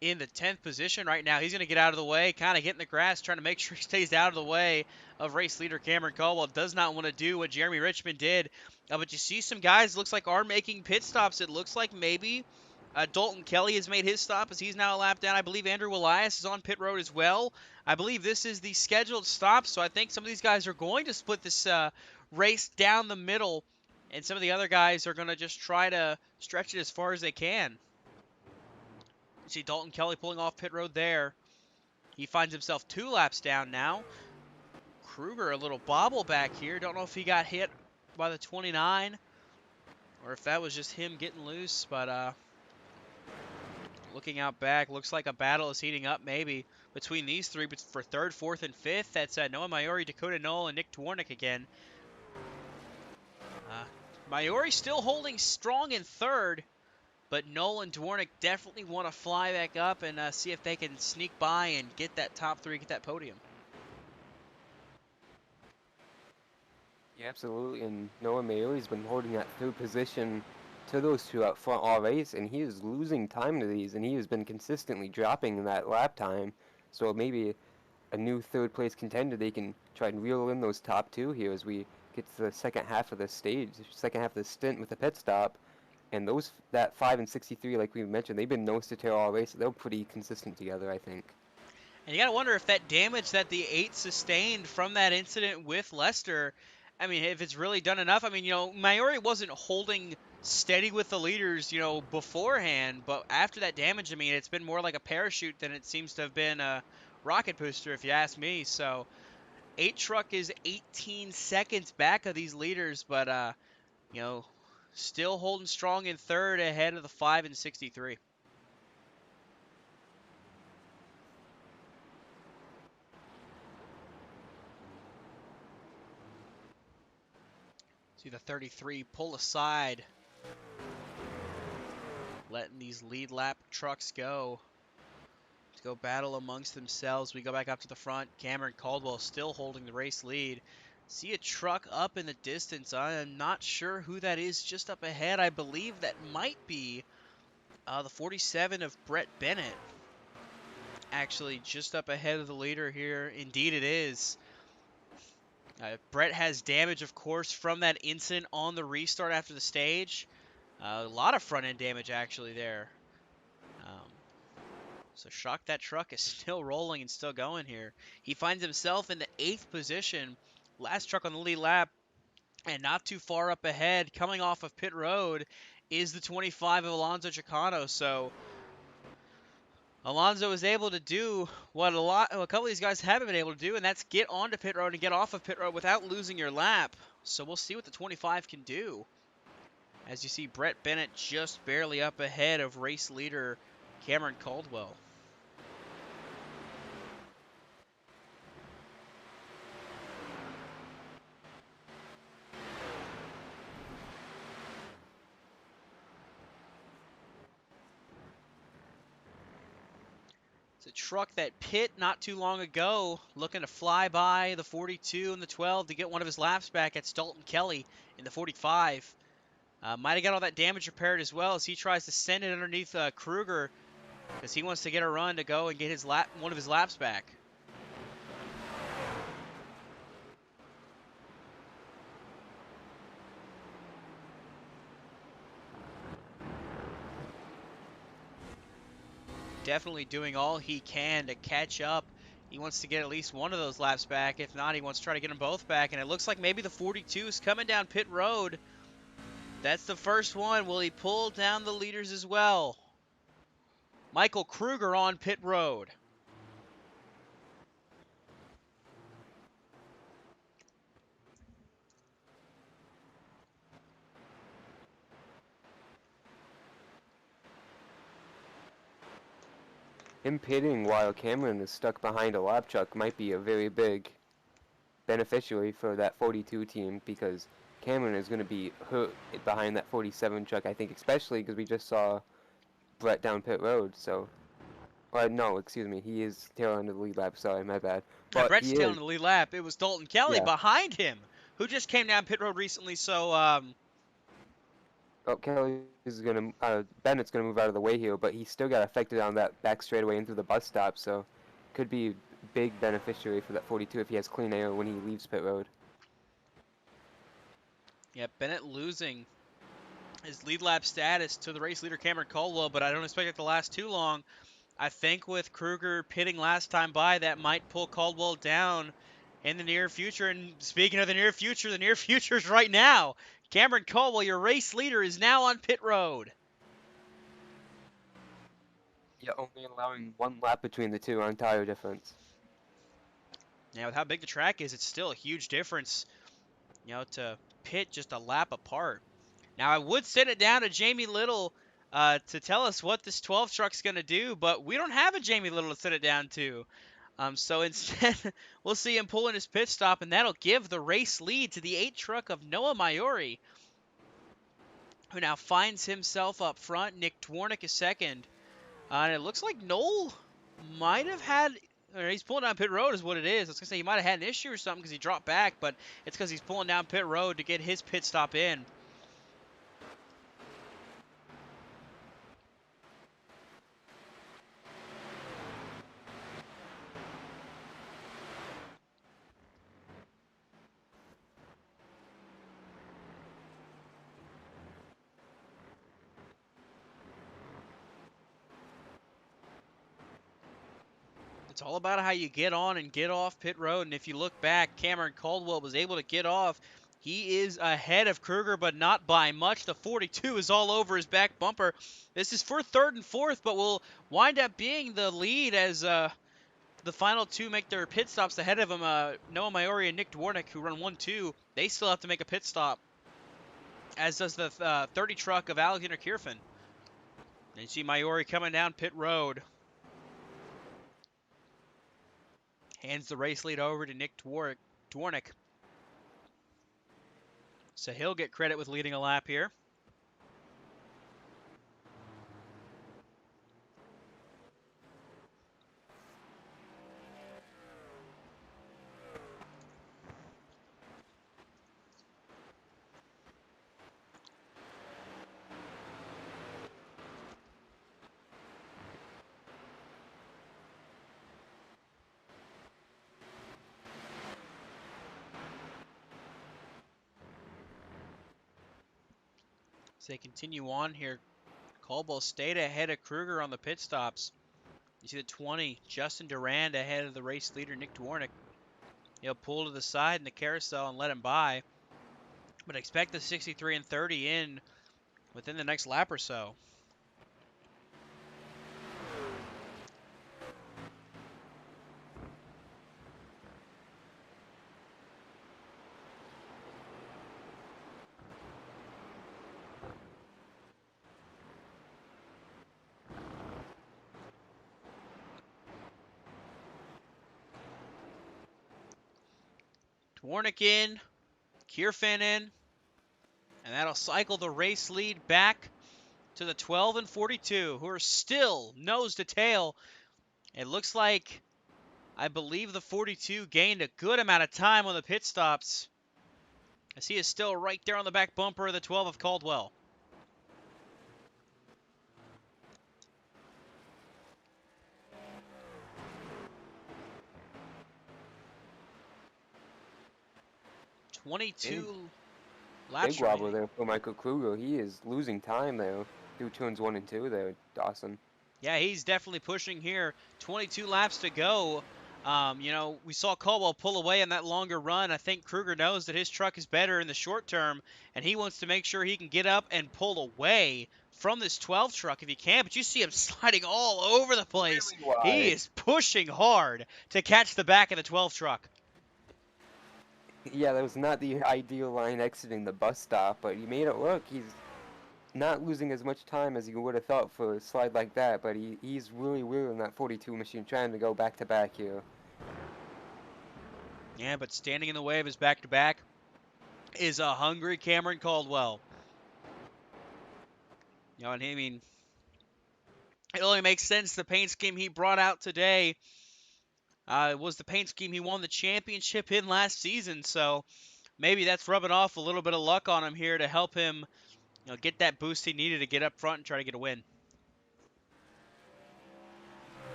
in the 10th position right now. He's going to get out of the way, kind of get in the grass, trying to make sure he stays out of the way of race leader Cameron Caldwell. Does not want to do what Jeremy Richmond did. But you see some guys, looks like, are making pit stops. It looks like maybe Dalton Kelly has made his stop as he's now a lap down. I believe Andrew Elias is on pit road as well. I believe this is the scheduled stop, so I think some of these guys are going to split this race down the middle, and some of the other guys are going to just try to stretch it as far as they can. You see Dalton Kelly pulling off pit road there. He finds himself 2 laps down now. Krueger a little bobble back here. Don't know if he got hit by the 29 or if that was just him getting loose, but looking out back, looks like a battle is heating up maybe between these three, but for 3rd, 4th, and 5th. That's Noah Maiori, Dakota Knoll, and Nick Dwornik again. Maiori still holding strong in 3rd, but Knoll and Dwornik definitely want to fly back up and see if they can sneak by and get that top 3, get that podium. Yeah, absolutely, and Noah Maiori's been holding that 3rd position to those 2 out front all race, and he is losing time to these, and he has been consistently dropping that lap time, so maybe a new 3rd place contender, they can try and reel in those top 2 here as we get to the second half of the stage, second half of the stint with the pit stop. And that 5 and 63, like we mentioned, they've been nose to tail all race. They're pretty consistent together, I think. And you got to wonder if that damage that the 8 sustained from that incident with Lester, I mean, if it's really done enough. I mean, Maiori wasn't holding steady with the leaders, beforehand, but after that damage, I mean, it's been more like a parachute than it seems to have been a rocket booster, if you ask me. So 8 truck is 18 seconds back of these leaders, but, still holding strong in 3rd ahead of the 5 and 63. See the 33 pull aside, letting these lead lap trucks go. To go battle amongst themselves. We go back up to the front. Cameron Caldwell still holding the race lead. See a truck up in the distance. I am not sure who that is just up ahead. I believe that might be the 47 of Brett Bennett. Actually, just up ahead of the leader here. Indeed it is. Brett has damage, of course, from that incident on the restart after the stage. A lot of front-end damage, actually, there. So shocked that truck is still rolling and still going here. He finds himself in the 8th position. Last truck on the lead lap. And not too far up ahead, coming off of pit road, is the 25 of Alonso Chicano. So Alonso is able to do what a couple of these guys haven't been able to do, and that's get onto pit road and get off of pit road without losing your lap. So we'll see what the 25 can do. As you see, Brett Bennett just barely up ahead of race leader Cameron Caldwell. It's a truck that pit not too long ago, looking to fly by the 42 and the 12 to get one of his laps back. That's Dalton Kelly in the 45. Might have got all that damage repaired as well as he tries to send it underneath Krueger because he wants to get a run to go and get one of his laps back. Definitely doing all he can to catch up He wants to get at least one of those laps back. If not, he wants to try to get them both back. And it looks like maybe the 42 is coming down pit road. That's the first one. Will he pull down the leaders as well? Michael Krueger on pit road. Him pitting while Cameron is stuck behind a lap truck might be a very big beneficiary for that 42 team, because Cameron is going to be hurt behind that 47 truck, I think, especially because we just saw Brett down pit road. So, no, excuse me, he is tail end of the lead lap. Sorry, my bad. Yeah, But Brett's he tail is. in the lead lap. It was Dalton Kelly Yeah. behind him, who just came down pit road recently. So, Oh, Kelly is gonna. Bennett's gonna move out of the way here, but he still got affected on that back straightaway into the bus stop. So, could be a big beneficiary for that 42 if he has clean air when he leaves pit road. yeah, Bennett losing his lead lap status to the race leader Cameron Caldwell, but I don't expect it to last too long. I think with Krueger pitting last time by, that might pull Caldwell down in the near future. And speaking of the near future is right now. Cameron Caldwell, your race leader, is now on pit road. Yeah, only allowing one lap between the two on tire difference. Now, with how big the track is, it's still a huge difference, to pit just a lap apart. Now, I would send it down to Jamie Little to tell us what this 12 truck's going to do, but we don't have a Jamie Little to send it down to. So instead, we'll see him pulling his pit stop, and that'll give the race lead to the 8 truck of Noah Maiori, who now finds himself up front. Nick Dwornik is second. And it looks like Noel might have had, or he's pulling down pit road is what it is. I was going to say he might have had an issue or something because he dropped back, but it's because he's pulling down pit road to get his pit stop in. It's all about how you get on and get off pit road. And if you look back, Cameron Caldwell was able to get off. He is ahead of Krueger, but not by much. The 42 is all over his back bumper. This is for third and fourth, but will wind up being the lead as the final two make their pit stops ahead of him. Noah Maiori and Nick Dwornik, who run 1-2, they still have to make a pit stop, as does the 30 truck of Alexander Kirfin. And you see Maiori coming down pit road. Hands the race lead over to Nick Dwornik. So he'll get credit with leading a lap here. As they continue on here, Caldwell stayed ahead of Krueger on the pit stops. You see the 20, Justin Durand ahead of the race leader, Nick Dwornik. He'll pull to the side in the carousel and let him by. But expect the 63 and 30 in within the next lap or so. Dwornik in, Kirfin in, and that'll cycle the race lead back to the 12 and 42, who are still nose to tail. It looks like, I believe the 42 gained a good amount of time on the pit stops, as he is still right there on the back bumper of the 12 of Caldwell. Big wobble there for Michael Krueger. He is losing time there through turns 1 and 2 there, Dawson. Yeah, he's definitely pushing here. 22 laps to go. You know, we saw Caldwell pull away on that longer run. I think Krueger knows that his truck is better in the short term, and he wants to make sure he can get up and pull away from this 12 truck if he can. But you see him sliding all over the place. Really He wide. is pushing hard to catch the back of the 12 truck. Yeah, that was not the ideal line exiting the bus stop, but he made it look. He's not losing as much time as you would have thought for a slide like that, but he's really wheeling that 42 machine, trying to go back to back here. Yeah, but standing in the way of his back-to-back is a hungry Cameron Caldwell. You know, and I mean, it only makes sense the paint scheme he brought out today was the paint scheme he won the championship in last season. So maybe that's rubbing off a little bit of luck on him here to help him, get that boost he needed to get up front and try to get a win.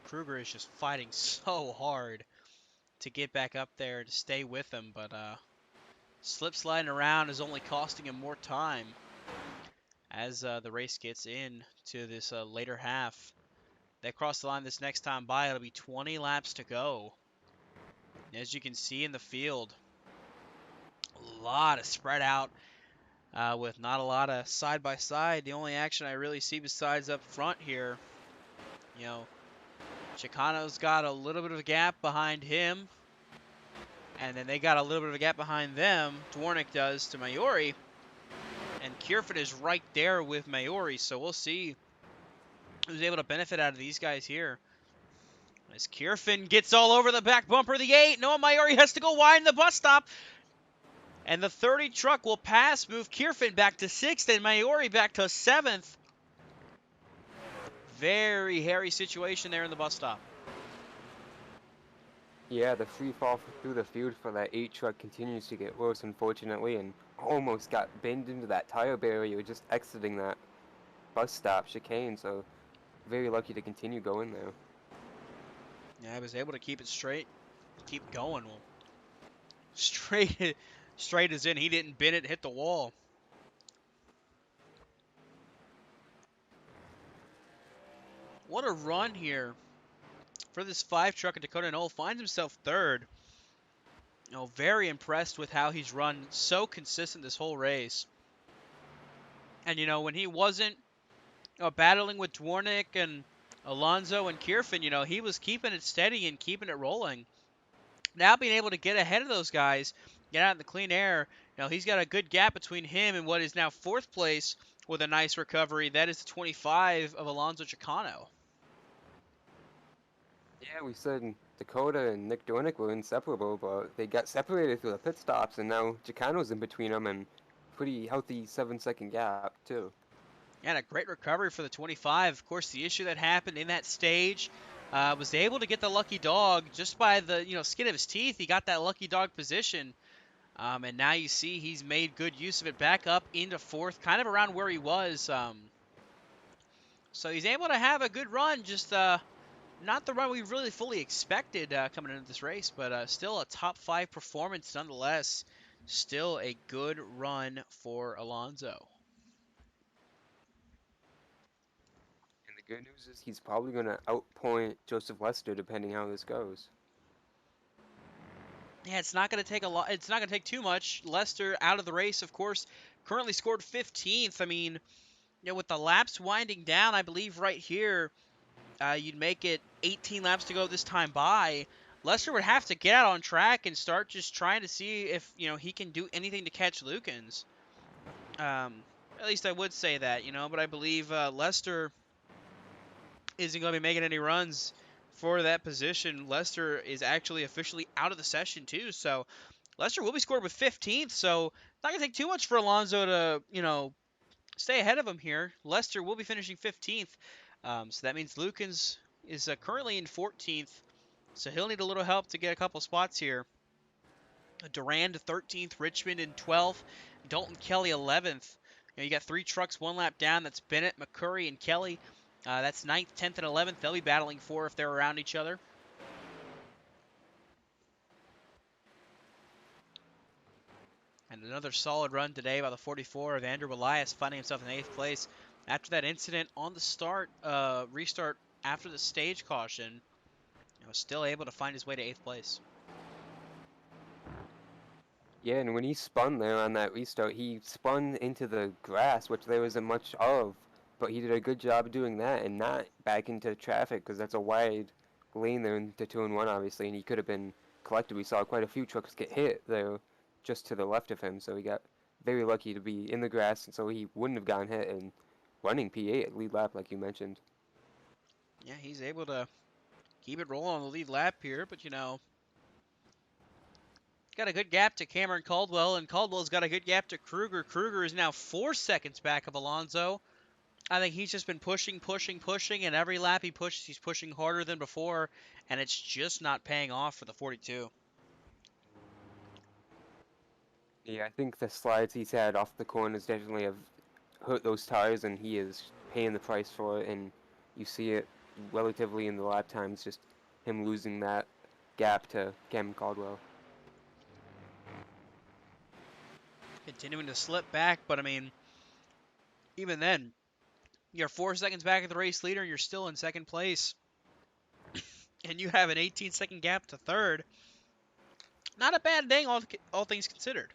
Krueger is just fighting so hard to get back up there to stay with him, but slip sliding around is only costing him more time as the race gets in to this later half. They cross the line this next time by. It'll be 20 laps to go. As you can see in the field, a lot of spread out with not a lot of side-by-side. The only action I really see besides up front here, Chicano's got a little bit of a gap behind him. And then they got a little bit of a gap behind them. Dwornik does to Mayori. And Kirfin is right there with Mayori. So we'll see who's able to benefit out of these guys here. As Kirfin gets all over the back bumper of the 8. Noah Mayori has to go wide in the bus stop. And the 30 truck will pass, move Kirfin back to 6th and Mayori back to 7th. Very hairy situation there in the bus stop. Yeah, the free fall through the field for that 8 truck continues to get worse, unfortunately, and almost got binned into that tire barrier just exiting that bus stop chicane, so very lucky to continue going there. Yeah, I was able to keep it straight, keep going. Well, straight as in. He didn't bin it, hit the wall. What a run here for this 5 truck at Dakota Knoll. Finds himself 3rd. Very impressed with how he's run so consistent this whole race. And, when he wasn't battling with Dwornik and Alonso and Kirfin, he was keeping it steady and keeping it rolling. Now being able to get ahead of those guys, get out in the clean air, he's got a good gap between him and what is now 4th place with a nice recovery. That is the 25 of Alonso Chicano. Yeah, we said Dakota and Nick Dornick were inseparable, but they got separated through the pit stops, and now Chicano's in between them, and pretty healthy 7-second gap, too. And a great recovery for the 25. Of course, the issue that happened in that stage was able to get the lucky dog just by the skin of his teeth. He got that lucky dog position. And now you see he's made good use of it back up into 4th, kind of around where he was. So he's able to have a good run, just not the run we really fully expected coming into this race, but still a top 5 performance nonetheless. Still a good run for Alonso. And the good news is he's probably going to outpoint Joseph Lester depending how this goes. Yeah, it's not going to take a lot. It's not going to take too much. Lester out of the race, of course, currently scored 15th. I mean, with the laps winding down, I believe right here, you'd make it 18 laps to go this time by. Lester would have to get out on track and start just trying to see if he can do anything to catch Lukens. At least I would say that, but I believe Lester isn't going to be making any runs for that position. Lester is actually officially out of the session too, so Lester will be scored with 15th, so not going to take too much for Alonso to, stay ahead of him here. Lester will be finishing 15th, so that means Lukens is currently in 14th, so he'll need a little help to get a couple spots here. Durand 13th, Richmond in 12th, Dalton Kelly 11th. You got 3 trucks 1 lap down. That's Bennett, McCurry, and Kelly. That's 9th, 10th, and 11th. They'll be battling for if they're around each other. And another solid run today by the 44 of Andrew Elias, finding himself in 8th place. After that incident on the restart after the stage caution, was still able to find his way to 8th place. Yeah, and when he spun there on that restart, he spun into the grass, which there wasn't much of, but he did a good job doing that and not back into traffic because that's a wide lane there into 2 and 1, obviously, and he could have been collected. We saw quite a few trucks get hit there just to the left of him, so he got very lucky to be in the grass, and so he wouldn't have gotten hit and running P8 at lead lap, like you mentioned. Yeah, he's able to keep it rolling on the lead lap here, but got a good gap to Cameron Caldwell, and Caldwell's got a good gap to Krueger. Krueger is now 4 seconds back of Alonso. I think he's just been pushing, and every lap he pushes, he's pushing harder than before, and it's just not paying off for the 42. Yeah, I think the slides he's had off the corners definitely have hurt those tires, and he is paying the price for it. And you see it relatively in the lap times, just him losing that gap to Cameron Caldwell. Continuing to slip back, but I mean, even then, you're 4 seconds back at the race leader, and you're still in second place, and you have an 18-second gap to third. Not a bad thing, all things considered.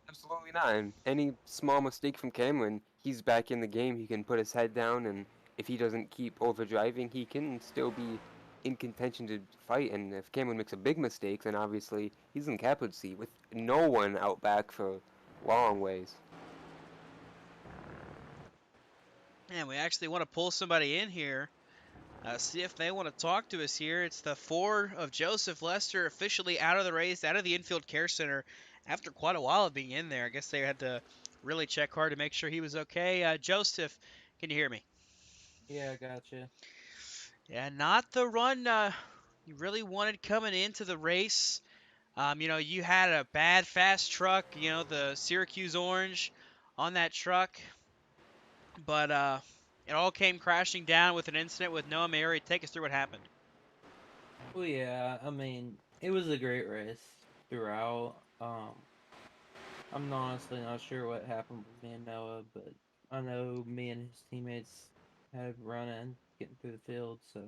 Absolutely not. And any small mistake from Cameron, he's back in the game. He can put his head down, and if he doesn't keep overdriving, he can still be in contention to fight. And if Cameron makes a big mistake, then obviously he's in captain's seat with no one out back for long ways. And we actually want to pull somebody in here, see if they want to talk to us here. It's the 4 of Joseph Lester, officially out of the race, out of the infield care center after quite a while of being in there. I guess they had to really check hard to make sure he was okay. Joseph, can you hear me? Yeah, I gotcha. Yeah, not the run you really wanted coming into the race. You had a bad fast truck, the Syracuse Orange on that truck. But it all came crashing down with an incident with Noah Mary. Take us through what happened. Well, yeah, I mean, it was a great race throughout. I'm honestly not sure what happened with me and Noah, but I know me and his teammates had running, getting through the field, so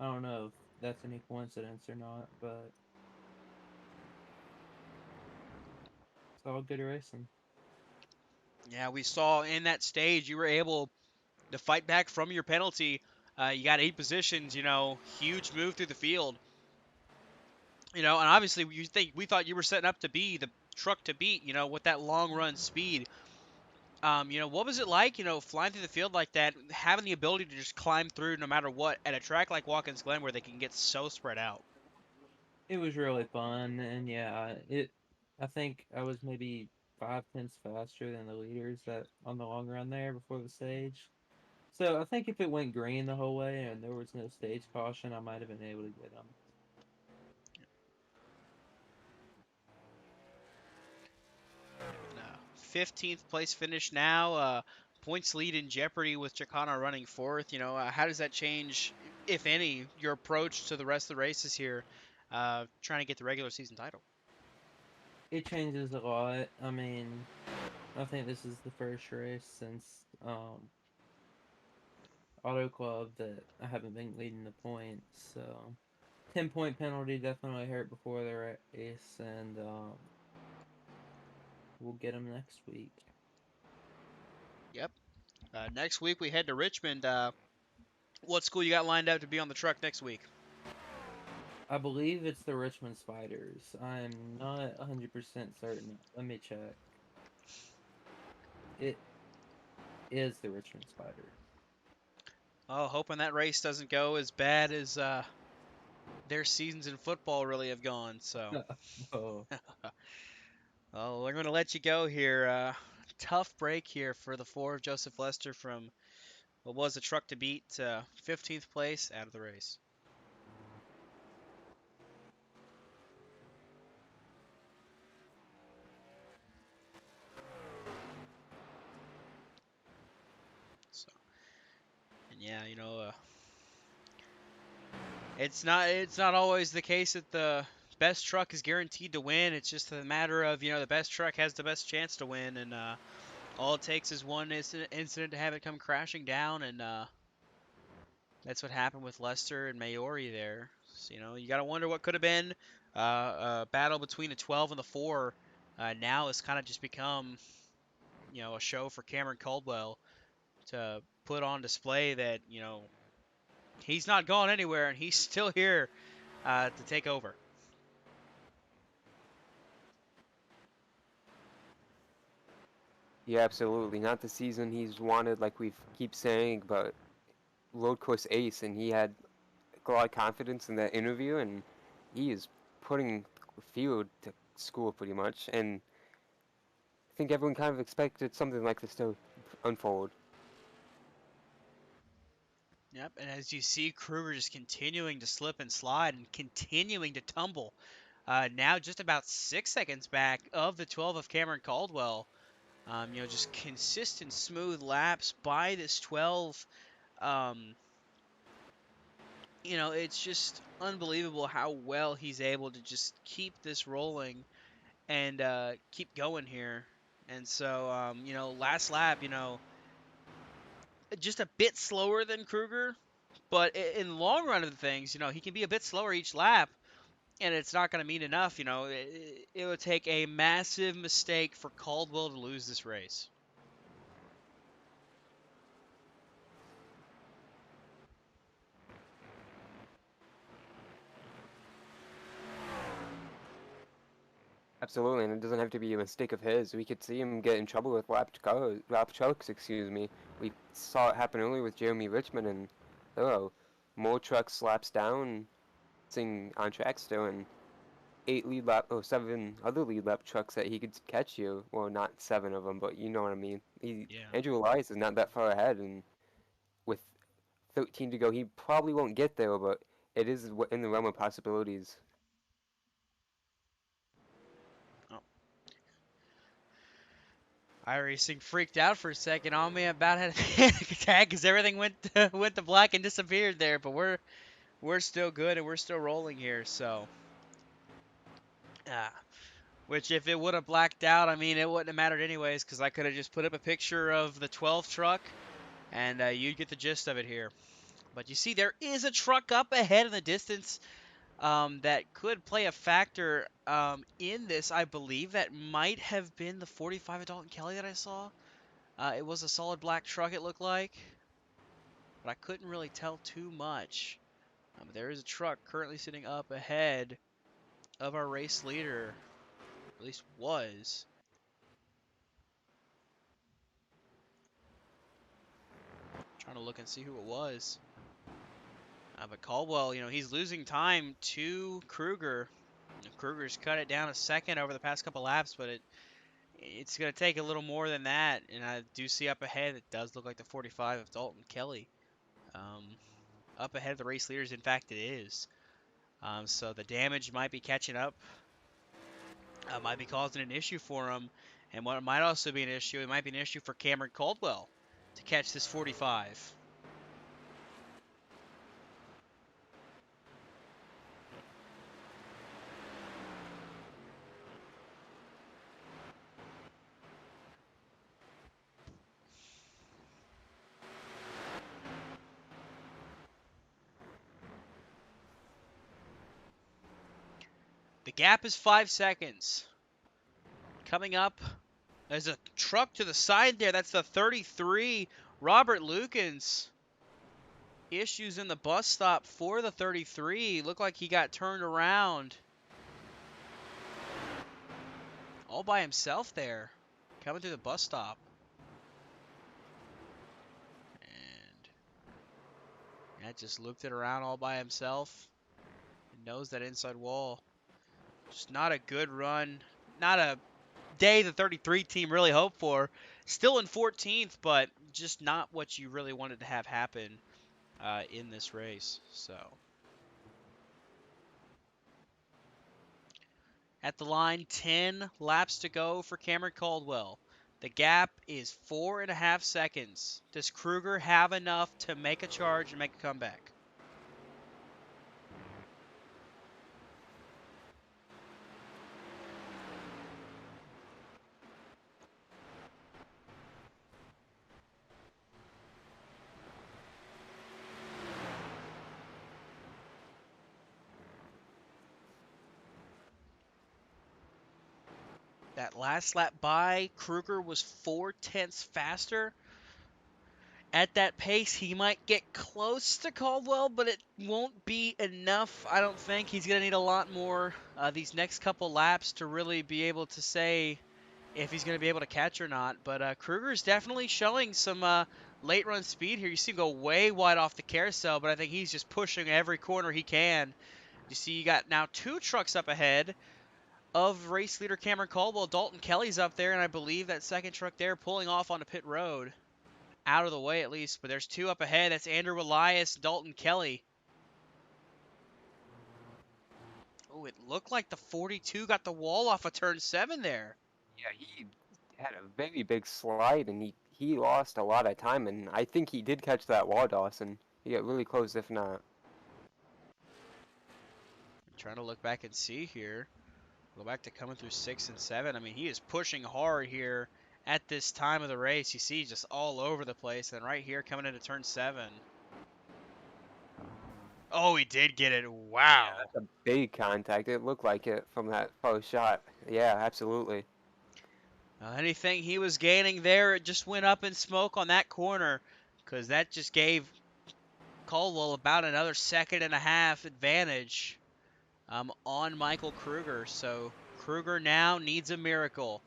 I don't know if that's any coincidence or not, but it's all good racing. Yeah, we saw in that stage you were able to fight back from your penalty. You got 8 positions, huge move through the field. And obviously we thought you were setting up to be the truck to beat, with that long run speed. What was it like, flying through the field like that, having the ability to just climb through no matter what at a track like Watkins Glen where they can get so spread out? It was really fun, and yeah, I think I was maybe 5 tenths faster than the leaders that on the long run there before the stage. So I think if it went green the whole way and there was no stage caution, I might have been able to get them. 15th place finish now. Points lead in jeopardy with Chicana running 4th. How does that change, if any, your approach to the rest of the races here, trying to get the regular season title? It changes a lot. I mean, I think this is the first race since Auto Club that I haven't been leading the points. So 10-point penalty definitely hurt before the race, and we'll get them next week. Yep. Next week we head to Richmond. What school you got lined up to be on the truck next week? I believe it's the Richmond Spiders. I'm not 100% certain. Let me check. It is the Richmond Spiders. Oh, hoping that race doesn't go as bad as their seasons in football really have gone. So, Oh. well, we're going to let you go here. Tough break here for the 4 of Joseph Lester from what was a truck to beat, 15th place out of the race. So, and yeah, it's not always the case that the best truck is guaranteed to win. It's just a matter of, the best truck has the best chance to win, and all it takes is one incident to have it come crashing down, and that's what happened with Lester and Maori there. So, you got to wonder what could have been. A battle between the 12 and the 4 now has kind of just become, a show for Cameron Caldwell to put on display that, he's not gone anywhere and he's still here to take over. Yeah, absolutely. Not the season he's wanted, like we keep saying, but road course ace, and he had a lot of confidence in that interview, and he is putting field to school pretty much. And I think everyone kind of expected something like this to unfold. Yep, and as you see, Krueger just continuing to slip and slide and continuing to tumble. Now just about 6 seconds back of the 12 of Cameron Caldwell. Just consistent, smooth laps by this 12. It's just unbelievable how well he's able to just keep this rolling and keep going here. And so, last lap, just a bit slower than Krueger, but in the long run of things, he can be a bit slower each lap, and it's not going to mean enough. It would take a massive mistake for Caldwell to lose this race. Absolutely, and it doesn't have to be a mistake of his. We could see him get in trouble with lap trucks, excuse me. We saw it happen earlier with Jeremy Richmond, and more trucks laps down, sing on track still, and 7 other lead lap trucks that he could catch you. Well, not 7 of them, but you know what I mean. Yeah. Andrew Elias is not that far ahead, and with 13 to go, he probably won't get there, but it is in the realm of possibilities. iRacing freaked out for a second on me, about had a panic attack because everything went to black and disappeared there. But we're still good and we're still rolling here. So, which if it would have blacked out, I mean, it wouldn't have mattered anyways because I could have just put up a picture of the 12 truck and you'd get the gist of it here. But you see, there is a truck up ahead in the distance that could play a factor in this. I believe that might have been the 45 of Dalton Kelly that I saw. It was a solid black truck, it looked like, but I couldn't really tell too much. There is a truck currently sitting up ahead of our race leader, at least was. Trying to look and see who it was. But Caldwell, he's losing time to Krueger. Krueger's cut it down a second over the past couple laps, but it's going to take a little more than that. And I do see up ahead, it does look like the 45 of Dalton Kelly. Up ahead of the race leaders, in fact, it is. So the damage might be catching up, might be causing an issue for him. And what might also be an issue, it might be an issue for Cameron Caldwell to catch this 45. The gap is 5 seconds. Coming up, there's a truck to the side there. That's the 33, Robert Lukens. Issues in the bus stop for the 33. Looked like he got turned around. All by himself there. Coming through the bus stop. And that just looped it around all by himself. And knows that inside wall. Just not a good run. Not a day the 33 team really hoped for. Still in 14th, but just not what you really wanted to have happen in this race. So at the line, 10 laps to go for Cameron Caldwell. The gap is 4.5 seconds. Does Krueger have enough to make a charge and make a comeback? That last lap by, Krueger was 4/10 faster. At that pace, he might get close to Caldwell, but it won't be enough. I don't think he's going to need a lot more these next couple laps to really be able to say if he's going to be able to catch or not. But Krueger's definitely showing some late run speed here. You see him go way wide off the carousel, but I think he's just pushing every corner he can. You see you got now 2 trucks up ahead of race leader Cameron Caldwell. Dalton Kelly's up there, and I believe that second truck there pulling off onto pit road. Out of the way at least, but there's 2 up ahead. That's Andrew Elias, Dalton Kelly. Oh, it looked like the 42 got the wall off of turn 7 there. Yeah, he had a very big slide, and he lost a lot of time, and I think he did catch that wall, Dawson. He got really close, if not. I'm trying to look back and see here. Go back to coming through 6 and 7. I mean, he is pushing hard here at this time of the race. You see just all over the place. And right here coming into turn 7. Oh, he did get it. Wow. Yeah, that's a big contact. It looked like it from that first shot. Yeah, absolutely. Anything he was gaining there, it just went up in smoke on that corner, because that just gave Caldwell about another 1.5 seconds advantage on Michael Krueger. So Krueger now needs a miracle,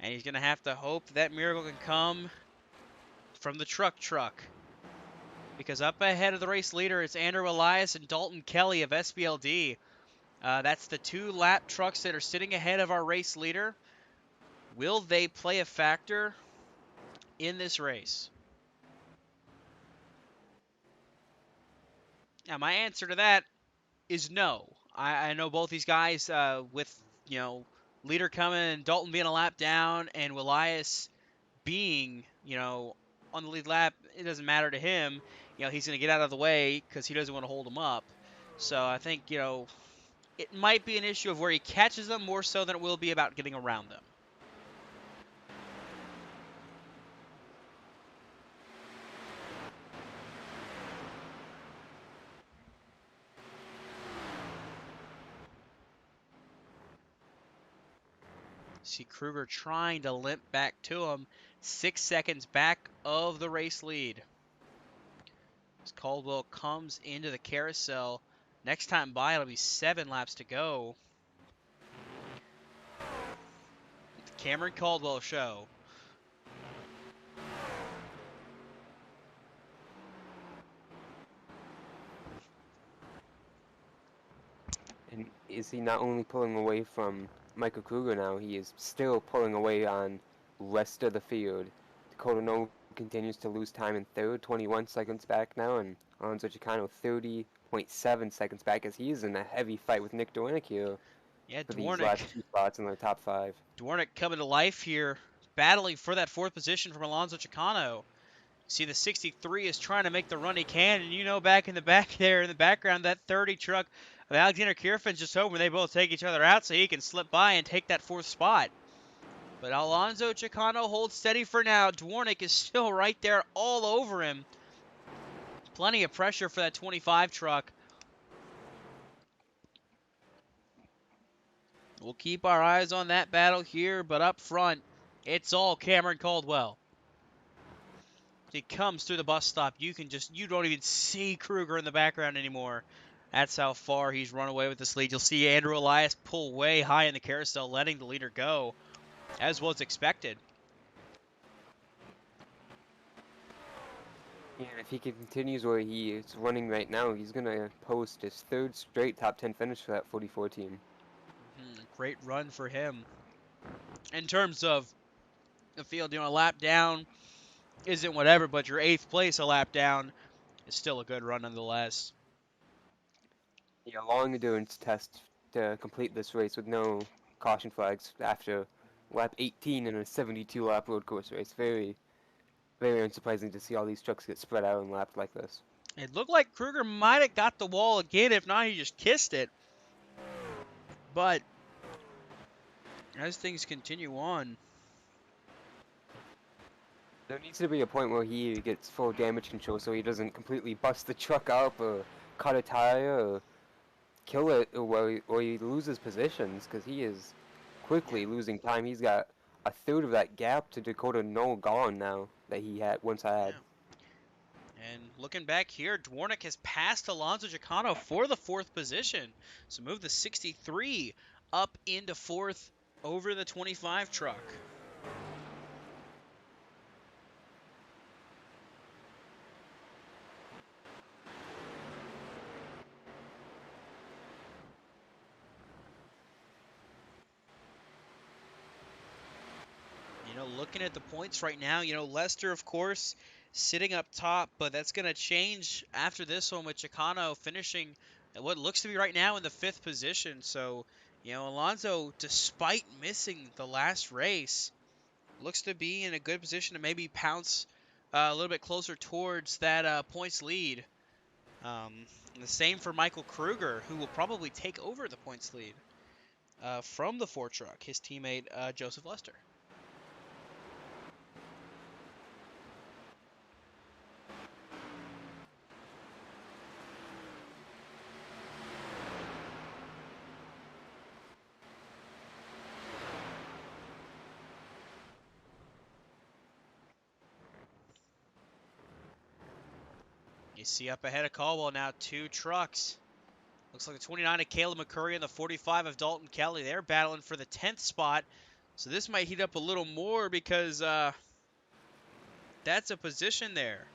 and he's going to have to hope that miracle can come from the truck. Because up ahead of the race leader, it's Andrew Elias and Dalton Kelly of SBLD. That's the 2 lap trucks that are sitting ahead of our race leader. Will they play a factor in this race? Now, my answer to that is no. I know both these guys with, leader coming and Dalton being a lap down and Elias being, on the lead lap, it doesn't matter to him. He's going to get out of the way because he doesn't want to hold them up. So I think, it might be an issue of where he catches them more so than it will be about getting around them. See Krueger trying to limp back to him. 6 seconds back of the race lead. As Caldwell comes into the carousel. Next time by, it'll be 7 laps to go. The Cameron Caldwell show. And is he not only pulling away from Michael Krueger now, he is still pulling away on rest of the field. Dakota No continues to lose time in third, 21 seconds back now, and Alonso Chicano 30.7 seconds back as he's in a heavy fight with Nick Dornick here. Yeah, for these last 2 spots in the top 5. Dornick coming to life here, battling for that 4th position from Alonso Chicano. See, the 63 is trying to make the run he can, and back in the back there in the background, that 30 truck of Alexander Kirfin's just hoping they both take each other out so he can slip by and take that 4th spot. But Alonso Chicano holds steady for now. Dwarnick is still right there all over him. Plenty of pressure for that 25 truck. We'll keep our eyes on that battle here, but up front, it's all Cameron Caldwell. He comes through the bus stop. You don't even see Krueger in the background anymore. That's how far he's run away with this lead. You'll see Andrew Elias pull way high in the carousel, letting the leader go, as was expected. Yeah, if he continues where he is running right now, he's going to post his 3rd straight top 10 finish for that 44 team. Great run for him. In terms of the field, a lap down isn't whatever, but your 8th place a lap down is still a good run nonetheless. Yeah, long endurance test to complete this race with no caution flags after lap 18 in a 72-lap road course race. Very, very unsurprising to see all these trucks get spread out and lapped like this. It looked like Krueger might have got the wall again. If not, he just kissed it. But as things continue on, there needs to be a point where he gets full damage control so he doesn't completely bust the truck up or cut a tire or kill it or he loses positions, because he is quickly, losing time. He's got a third of that gap to Dakota Knoll gone now that he once had. Yeah. And looking back here, Dwarnick has passed Alonso Chicano for the 4th position. So move the 63 up into 4th over the 25 truck. Looking at the points right now, Lester, of course, sitting up top, but that's going to change after this one with Chicano finishing at what looks to be right now in the 5th position. So, Alonso, despite missing the last race, looks to be in a good position to maybe pounce a little bit closer towards that points lead. The same for Michael Krueger, who will probably take over the points lead from the 4 truck, his teammate Joseph Lester. You see up ahead of Caldwell now 2 trucks. Looks like the 29 of Caleb McCurry and the 45 of Dalton Kelly. They're battling for the 10th spot. So this might heat up a little more because that's a position there.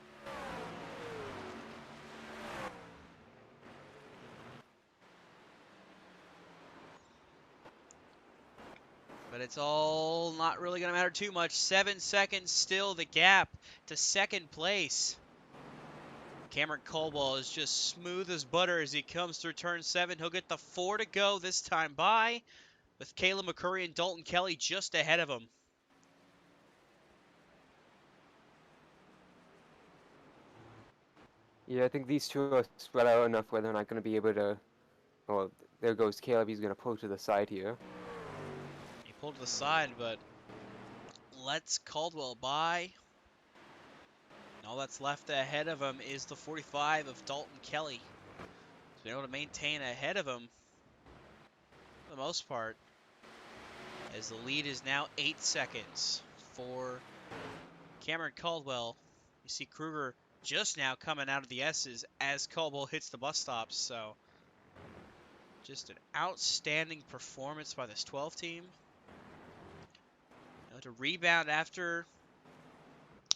But it's all not really going to matter too much. 7 seconds still the gap to 2nd place. Cameron Caldwell is just smooth as butter as he comes through turn 7. He'll get the 4 to go this time by, with Caleb McCurry and Dalton Kelly just ahead of him. Yeah, I think these two are spread out enough where they're not going to be able to... Well, there goes Caleb. He's going to pull to the side here. He pulled to the side, but lets Caldwell by. And all that's left ahead of him is the 45 of Dalton Kelly. He's been able to maintain ahead of him for the most part, as the lead is now 8 seconds for Cameron Caldwell. You see Krueger just now coming out of the S's as Caldwell hits the bus stops. So just an outstanding performance by this 12 team. To rebound after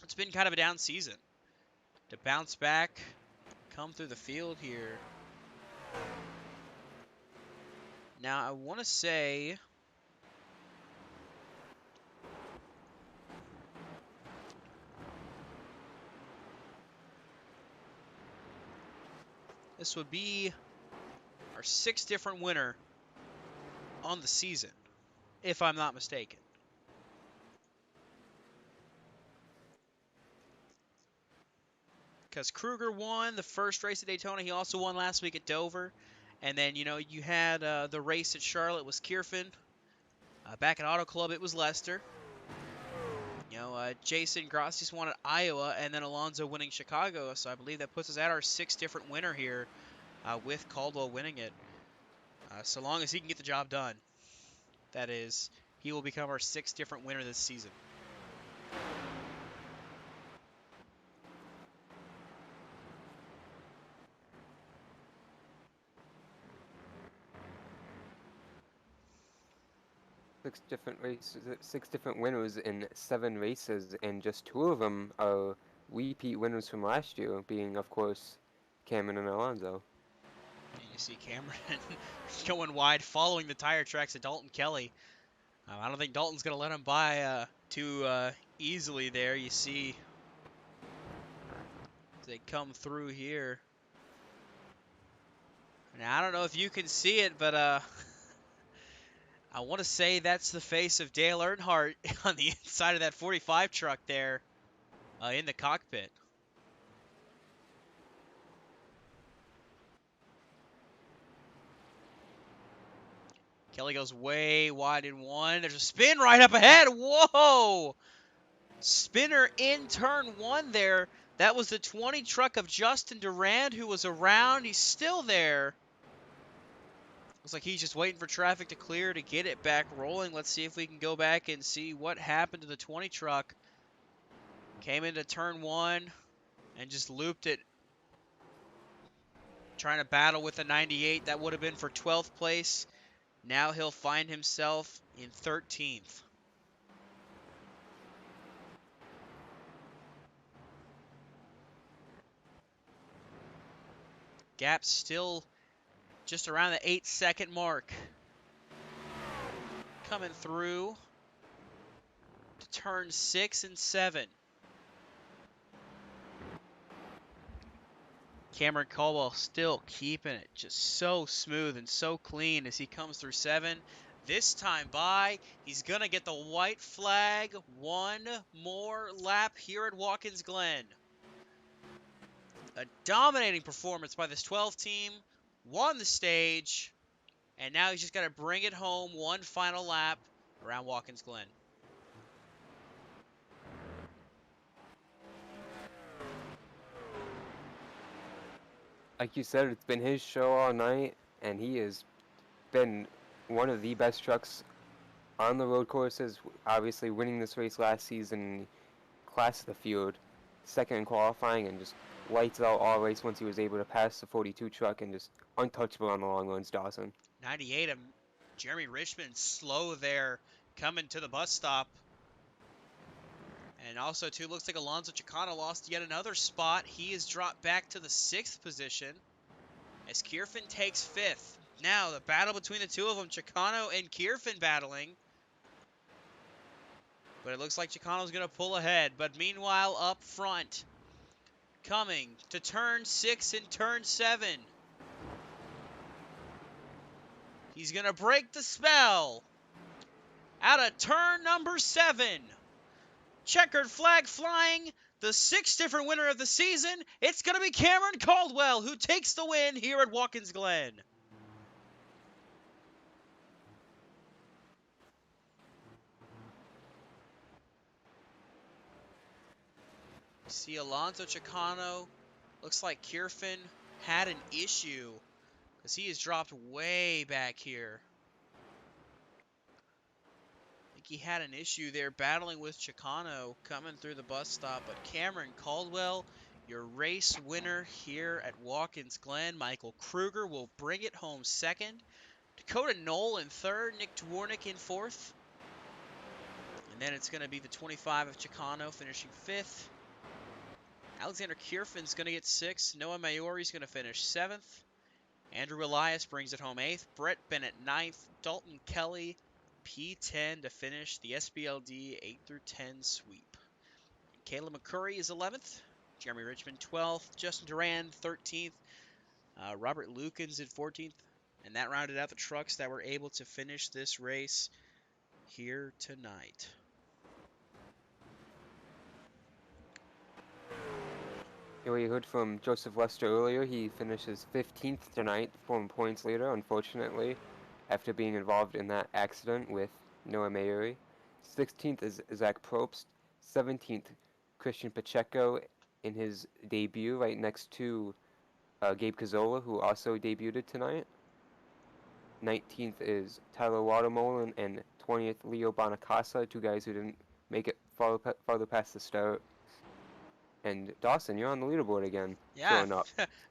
it's been kind of a down season. To bounce back, come through the field here. Now I want to say this would be our 6th different winner on the season, if I'm not mistaken. Because Krueger won the first race at Daytona. He also won last week at Dover. And then, you had the race at Charlotte was Kirfin. Back at Auto Club, it was Lester. Jason Grassis won at Iowa, and then Alonso winning Chicago. So I believe that puts us at our 6th different winner here, with Caldwell winning it. So long as he can get the job done, that is, he will become our 6th different winner this season. Six different winners in 7 races, and just 2 of them are repeat winners from last year, being, of course, Cameron and Alonso. And you see Cameron going wide, following the tire tracks of Dalton Kelly. I don't think Dalton's going to let him by too easily there. You see they come through here. Now, I don't know if you can see it, but I want to say that's the face of Dale Earnhardt on the inside of that 45 truck there in the cockpit. Kelly goes way wide in 1. There's a spin right up ahead. Whoa! Spinner in turn 1 there. That was the 20 truck of Justin Durand, who was around. He's still there. Looks like he's just waiting for traffic to clear to get it back rolling. Let's see if we can go back and see what happened to the 20 truck. Came into turn 1 and just looped it. Trying to battle with the 98. That would have been for 12th place. Now he'll find himself in 13th. Gap still just around the 8-second mark. Coming through to turn 6 and 7. Cameron Caldwell still keeping it just so smooth and so clean as he comes through 7. This time by, he's going to get the white flag. One more lap here at Watkins Glen. A dominating performance by this 12 team. Won the stage. And now he's just got to bring it home one final lap around Watkins Glen. Like you said, it's been his show all night, and he has been one of the best trucks on the road courses. Obviously, winning this race last season, class of the field, second in qualifying, and just lights out all race once he was able to pass the 42 truck and just untouchable on the long runs, Dawson. 98 of Jeremy Richmond slow there coming to the bus stop. And also, too, looks like Alonso Chicano lost yet another spot. He is dropped back to the 6th position as Kirfin takes 5th. Now, the battle between the two of them, Chicano and Kirfin battling. But it looks like Chicano's going to pull ahead. But meanwhile, up front, coming to turn 6 and turn 7. He's going to break the spell out of turn number 7. Checkered flag flying, the 6th different winner of the season. It's going to be Cameron Caldwell who takes the win here at Watkins Glen. See Alonso Chicano. Looks like Kirfin had an issue because he is dropped way back here. I think he had an issue there battling with Chicano coming through the bus stop. But Cameron Caldwell, your race winner here at Watkins Glen. Michael Krueger will bring it home 2nd. Dakota Knoll in 3rd. Nick Dwornik in 4th. And then it's going to be the 25 of Chicano finishing 5th. Alexander Kirfin's going to get 6th. Noah Mayori's going to finish 7th. Andrew Elias brings it home 8th. Brett Bennett 9th. Dalton Kelly P10 to finish the SBLD 8 through 10 sweep. Caleb McCurry is 11th. Jeremy Richmond 12th. Justin Duran 13th. Robert Lukens in 14th. And that rounded out the trucks that were able to finish this race here tonight. We heard from Joseph Lester earlier. He finishes 15th tonight, 4 points later, unfortunately, after being involved in that accident with Noah Mayuri. 16th is Zach Probst. 17th, Christian Pacheco in his debut, right next to Gabe Cazzola, who also debuted tonight. 19th is Tyler Watermolen, and 20th, Leo Bonacasa, 2 guys who didn't make it farther past the start. And Dawson, you're on the leaderboard again. Yeah, Showing up.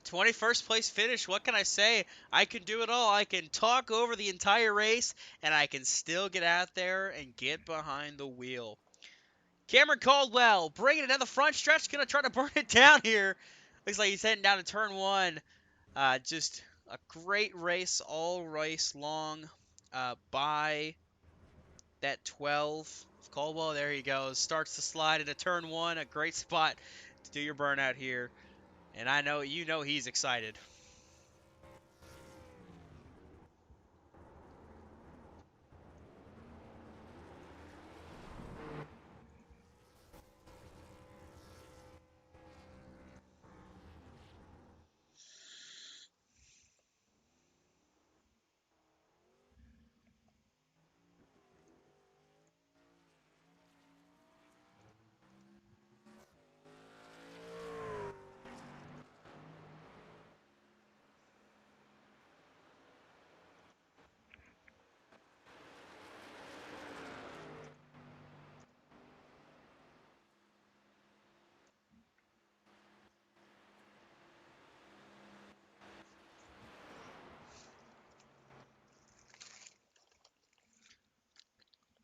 21st place finish. What can I say? I can do it all. I can talk over the entire race, and I can still get out there and get behind the wheel. Cameron Caldwell bringing it down the front stretch. Going to try to burn it down here. Looks like he's heading down to turn 1. Just a great race all race long by that 12 of Caldwell. There he goes. Starts to slide into turn 1. A great spot to do your burnout here. And I know he's excited.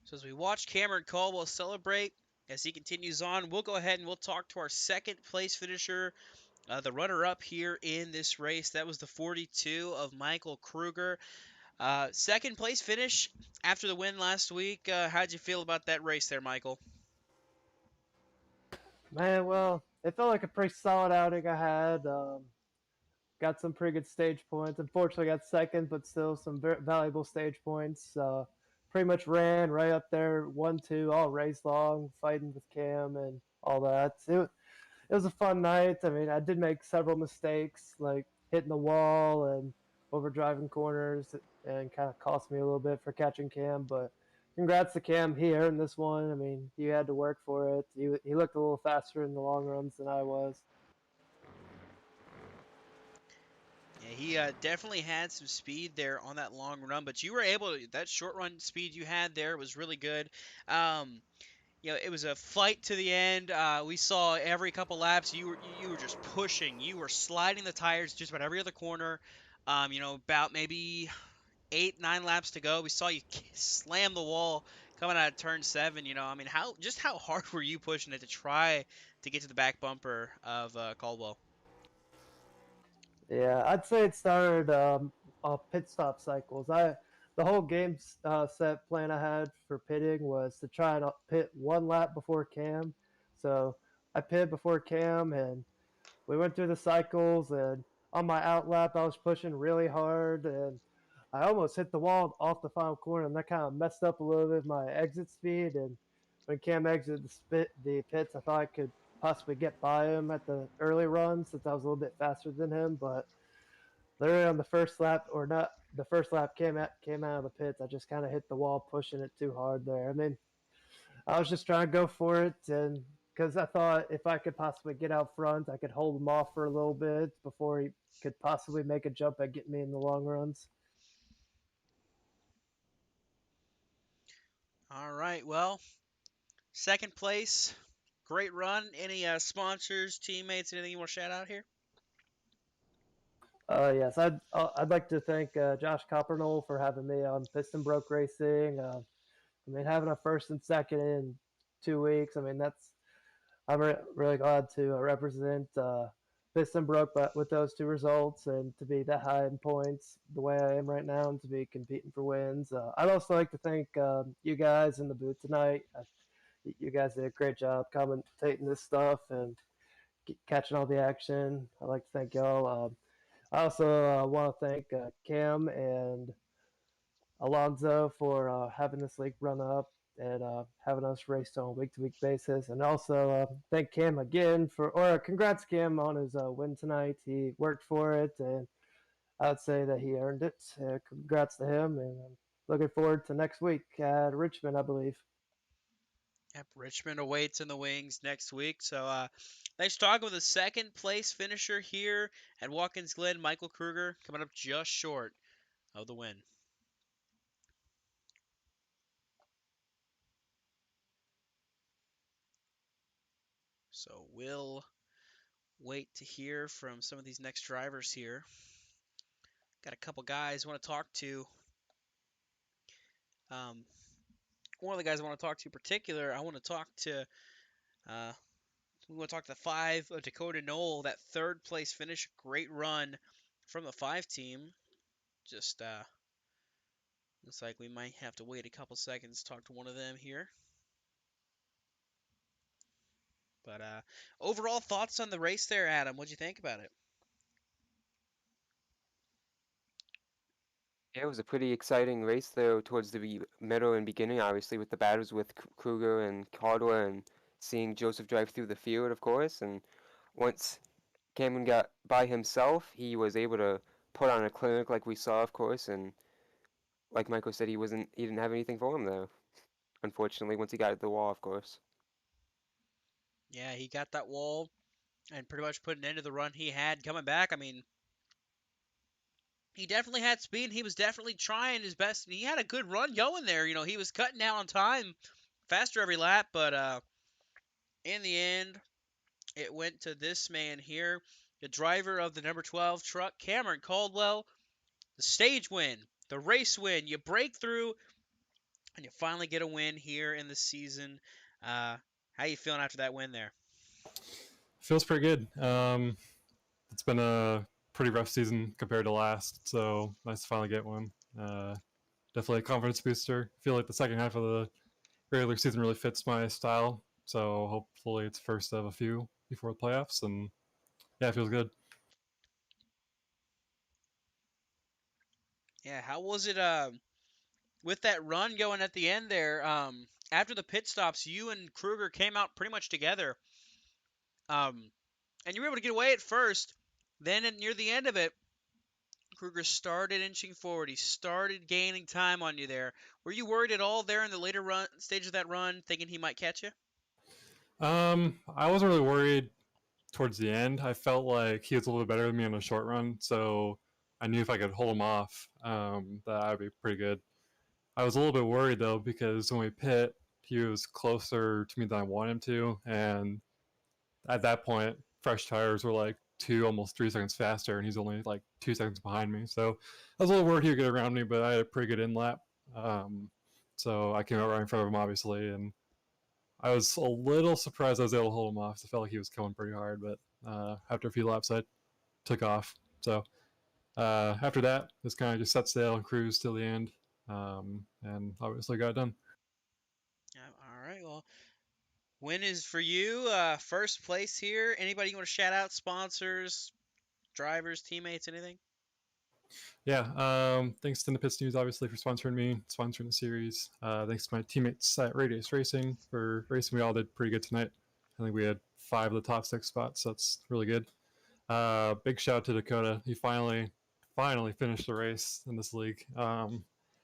So as we watch Cameron Caldwell celebrate, as he continues on, we'll go ahead and we'll talk to our second place finisher, the runner-up here in this race. That was the 42 of Michael Krueger. Second place finish after the win last week. How'd you feel about that race there, Michael? Man, well, it felt like a pretty solid outing I had. Got some pretty good stage points. Unfortunately, got second, but still some very valuable stage points. Pretty much ran right up there, 1-2 all race long, fighting with Cam and all that. It was a fun night. I mean, I did make several mistakes, like hitting the wall and overdriving corners, and kind of cost me a little bit for catching Cam. But congrats to Cam. He earned this one. I mean, he had to work for it. He looked a little faster in the long runs than I was. Yeah, he definitely had some speed there on that long run, but you were able to, that short run speed you had there was really good. Um, it was a fight to the end. We saw every couple laps you were just pushing. You were sliding the tires just about every other corner. About maybe 8, 9 laps to go. We saw you slam the wall coming out of turn 7. I mean, how hard were you pushing it to try to get to the back bumper of Caldwell? Yeah, I'd say it started pit stop cycles. The whole game set plan I had for pitting was to try and pit one lap before Cam. So I pitted before Cam, and we went through the cycles. And on my out lap, I was pushing really hard, and I almost hit the wall off the final corner, and that kind of messed up a little bit of my exit speed. And when Cam exited the pits, I thought I could possibly get by him at the early run since I was a little bit faster than him, but literally on the first lap, or not the first lap, came out of the pits. I just kind of hit the wall, pushing it too hard there. I mean, I was just trying to go for it, and because I thought if I could possibly get out front, I could hold him off for a little bit before he could possibly make a jump at getting me in the long runs. All right, well, second place, great run. Any sponsors, teammates, anything you want to shout out here? Yes, I'd like to thank Josh Coppernol for having me on Piston Broke Racing. I mean, having a first and second in 2 weeks. I mean, I'm really glad to represent Piston Brook, but with those two results and to be that high in points the way I am right now and to be competing for wins. I'd also like to thank you guys in the booth tonight. You guys did a great job commentating this stuff and catching all the action. I'd like to thank y'all. I also want to thank Cam and Alonso for having this league run up and having us race on a week-to-week basis. And also thank Cam again or congrats Cam on his win tonight. He worked for it, and I would say that he earned it. Congrats to him, and I'm looking forward to next week at Richmond, I believe. Yep, Richmond awaits in the wings next week. So thanks for talking with the second place finisher here at Watkins Glen, Michael Krueger, coming up just short of the win. So we'll wait to hear from some of these next drivers here. Got a couple guys I want to talk to. One of the guys I want to talk to in particular, I want to talk to. We want to talk to the 5 of Dakota Knoll, that third place finish, great run from the 5 team. Just looks like we might have to wait a couple seconds to talk to one of them here. But overall thoughts on the race there, Adam? What'd you think about it? Yeah, it was a pretty exciting race there towards the middle and beginning, obviously, with the battles with Krueger and Caldwell and seeing Joseph drive through the field, of course. And once Cameron got by himself, he was able to put on a clinic like we saw, of course. And like Michael said, he didn't have anything for him though. Unfortunately, once he got at the wall, of course. Yeah, he got that wall and pretty much put an end to the run he had coming back. I mean, he definitely had speed. He was definitely trying his best. He had a good run going there. He was cutting down on time faster every lap, but in the end, it went to this man here, the driver of the number 12 truck, Cameron Caldwell. The stage win, the race win. You break through and you finally get a win here in the season. How you feeling after that win there? Feels pretty good. It's been a pretty rough season compared to last, so nice to finally get one. Definitely a confidence booster. I feel like the second half of the regular season really fits my style, so hopefully it's first of a few before the playoffs, and yeah, it feels good. Yeah, how was it with that run going at the end there? After the pit stops, you and Krueger came out pretty much together. Um, and you were able to get away at first. Then near the end of it, Krueger started inching forward. He started gaining time on you there. Were you worried at all there in the later run stage of that run, thinking he might catch you? I wasn't really worried towards the end. I felt like he was a little bit better than me on the short run, so I knew if I could hold him off, that I'd be pretty good. I was a little bit worried though because when we pit, he was closer to me than I wanted him to, and at that point, fresh tires were like 2, almost 3 seconds faster, and he's only like 2 seconds behind me. So I was a little worried he would get around me, but I had a pretty good in lap. Um, so I came out right in front of him, obviously, and I was a little surprised I was able to hold him off. I felt like he was coming pretty hard, but after a few laps, I took off. So after that, just kind of just set sail and cruise till the end, and obviously got it done. Yeah, all right. Well, win is for you. First place here. Anybody you want to shout out? Sponsors, drivers, teammates, anything? Yeah, thanks to InThePitsNews, obviously, for sponsoring me, sponsoring the series. Thanks to my teammates at Radius Racing for racing. We all did pretty good tonight. I think we had 5 of the top 6 spots, so that's really good. Big shout out to Dakota. He finally finished the race in this league. I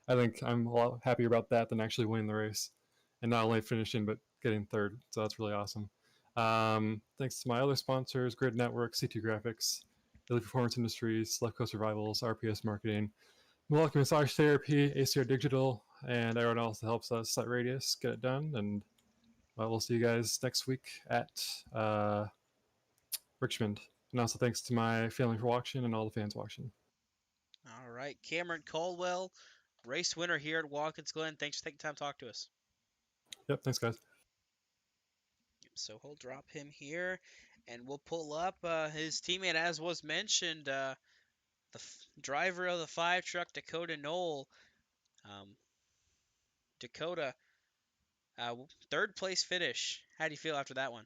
think I'm a lot happier about that than actually winning the race, and not only finishing but getting third. So that's really awesome. Thanks to my other sponsors: Grid Network, C2 Graphics, Elite Performance Industries, Left Coast Survivals, RPS Marketing, Milwaukee Massage Therapy, ACR Digital, and everyone else that helps us at Radius get it done. And we'll see you guys next week at Richmond. And also thanks to my family for watching and all the fans watching. All right, Cameron Caldwell, race winner here at Watkins Glen. Thanks for taking time to talk to us. Yep, thanks, guys. So he'll drop him here, and we'll pull up his teammate, as was mentioned, driver of the 5 truck, Dakota Knoll. Dakota, third place finish. How do you feel after that one?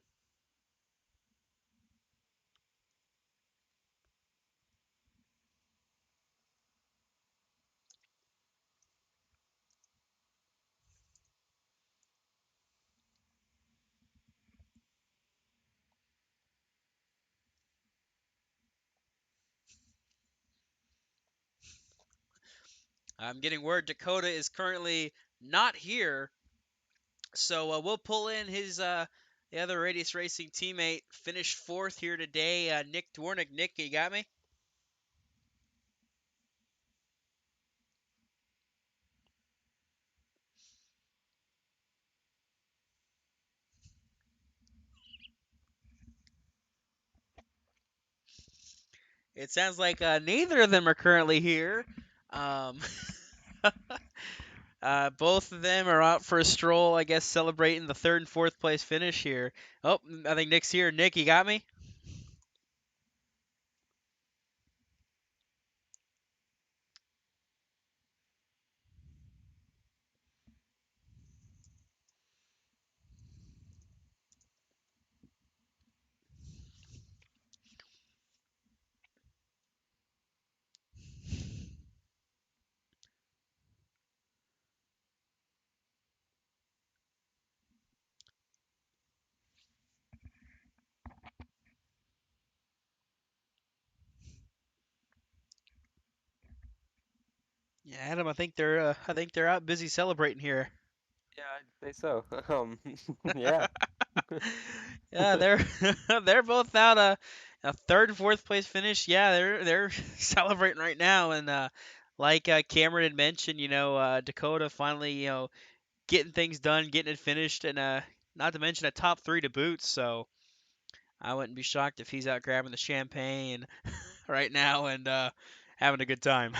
I'm getting word Dakota is currently not here, so we'll pull in his the other Radius Racing teammate. Finished 4th here today, Nick Dwornik. Nick, you got me? It sounds like neither of them are currently here. Um, both of them are out for a stroll, I guess, celebrating the 3rd and 4th place finish here. Oh, I think Nick's here. Nick, you got me? Yeah, Adam, I think they're out busy celebrating here. Yeah, I'd say so. Yeah. Yeah, they're they're both out a 3rd and 4th place finish. Yeah, they're celebrating right now, and like Cameron had mentioned, Dakota finally getting things done, getting it finished, and not to mention a top 3 to boot. So I wouldn't be shocked if he's out grabbing the champagne right now and having a good time.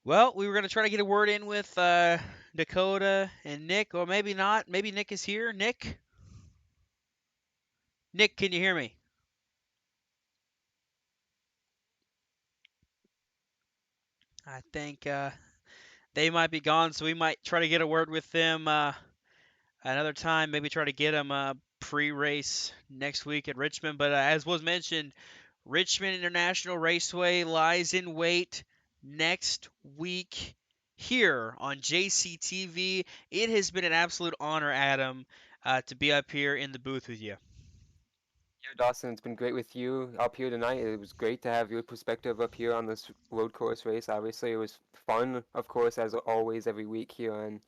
Well, we were going to try to get a word in with Dakota and Nick, or maybe not. Maybe Nick is here. Nick? Nick, can you hear me? I think they might be gone, so we might try to get a word with them another time. Maybe try to get them pre-race next week at Richmond. But as was mentioned, Richmond International Raceway lies in wait next week here on JCTV. It has been an absolute honor, Adam, to be up here in the booth with you. Yeah, Dawson, it's been great with you up here tonight. It was great to have your perspective up here on this road course race. Obviously, it was fun, of course, as always, every week here on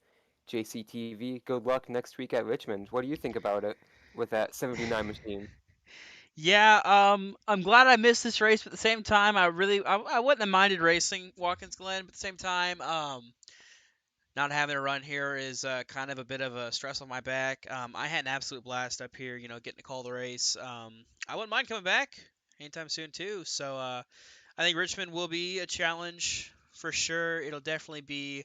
JCTV. Good luck next week at Richmond. What do you think about it with that 79 machine? Yeah, I'm glad I missed this race, but at the same time, I wouldn't have minded racing Watkins Glen, but at the same time, not having a run here is kind of a bit of a stress on my back. I had an absolute blast up here, getting to call the race. I wouldn't mind coming back anytime soon too. So I think Richmond will be a challenge for sure. It'll definitely be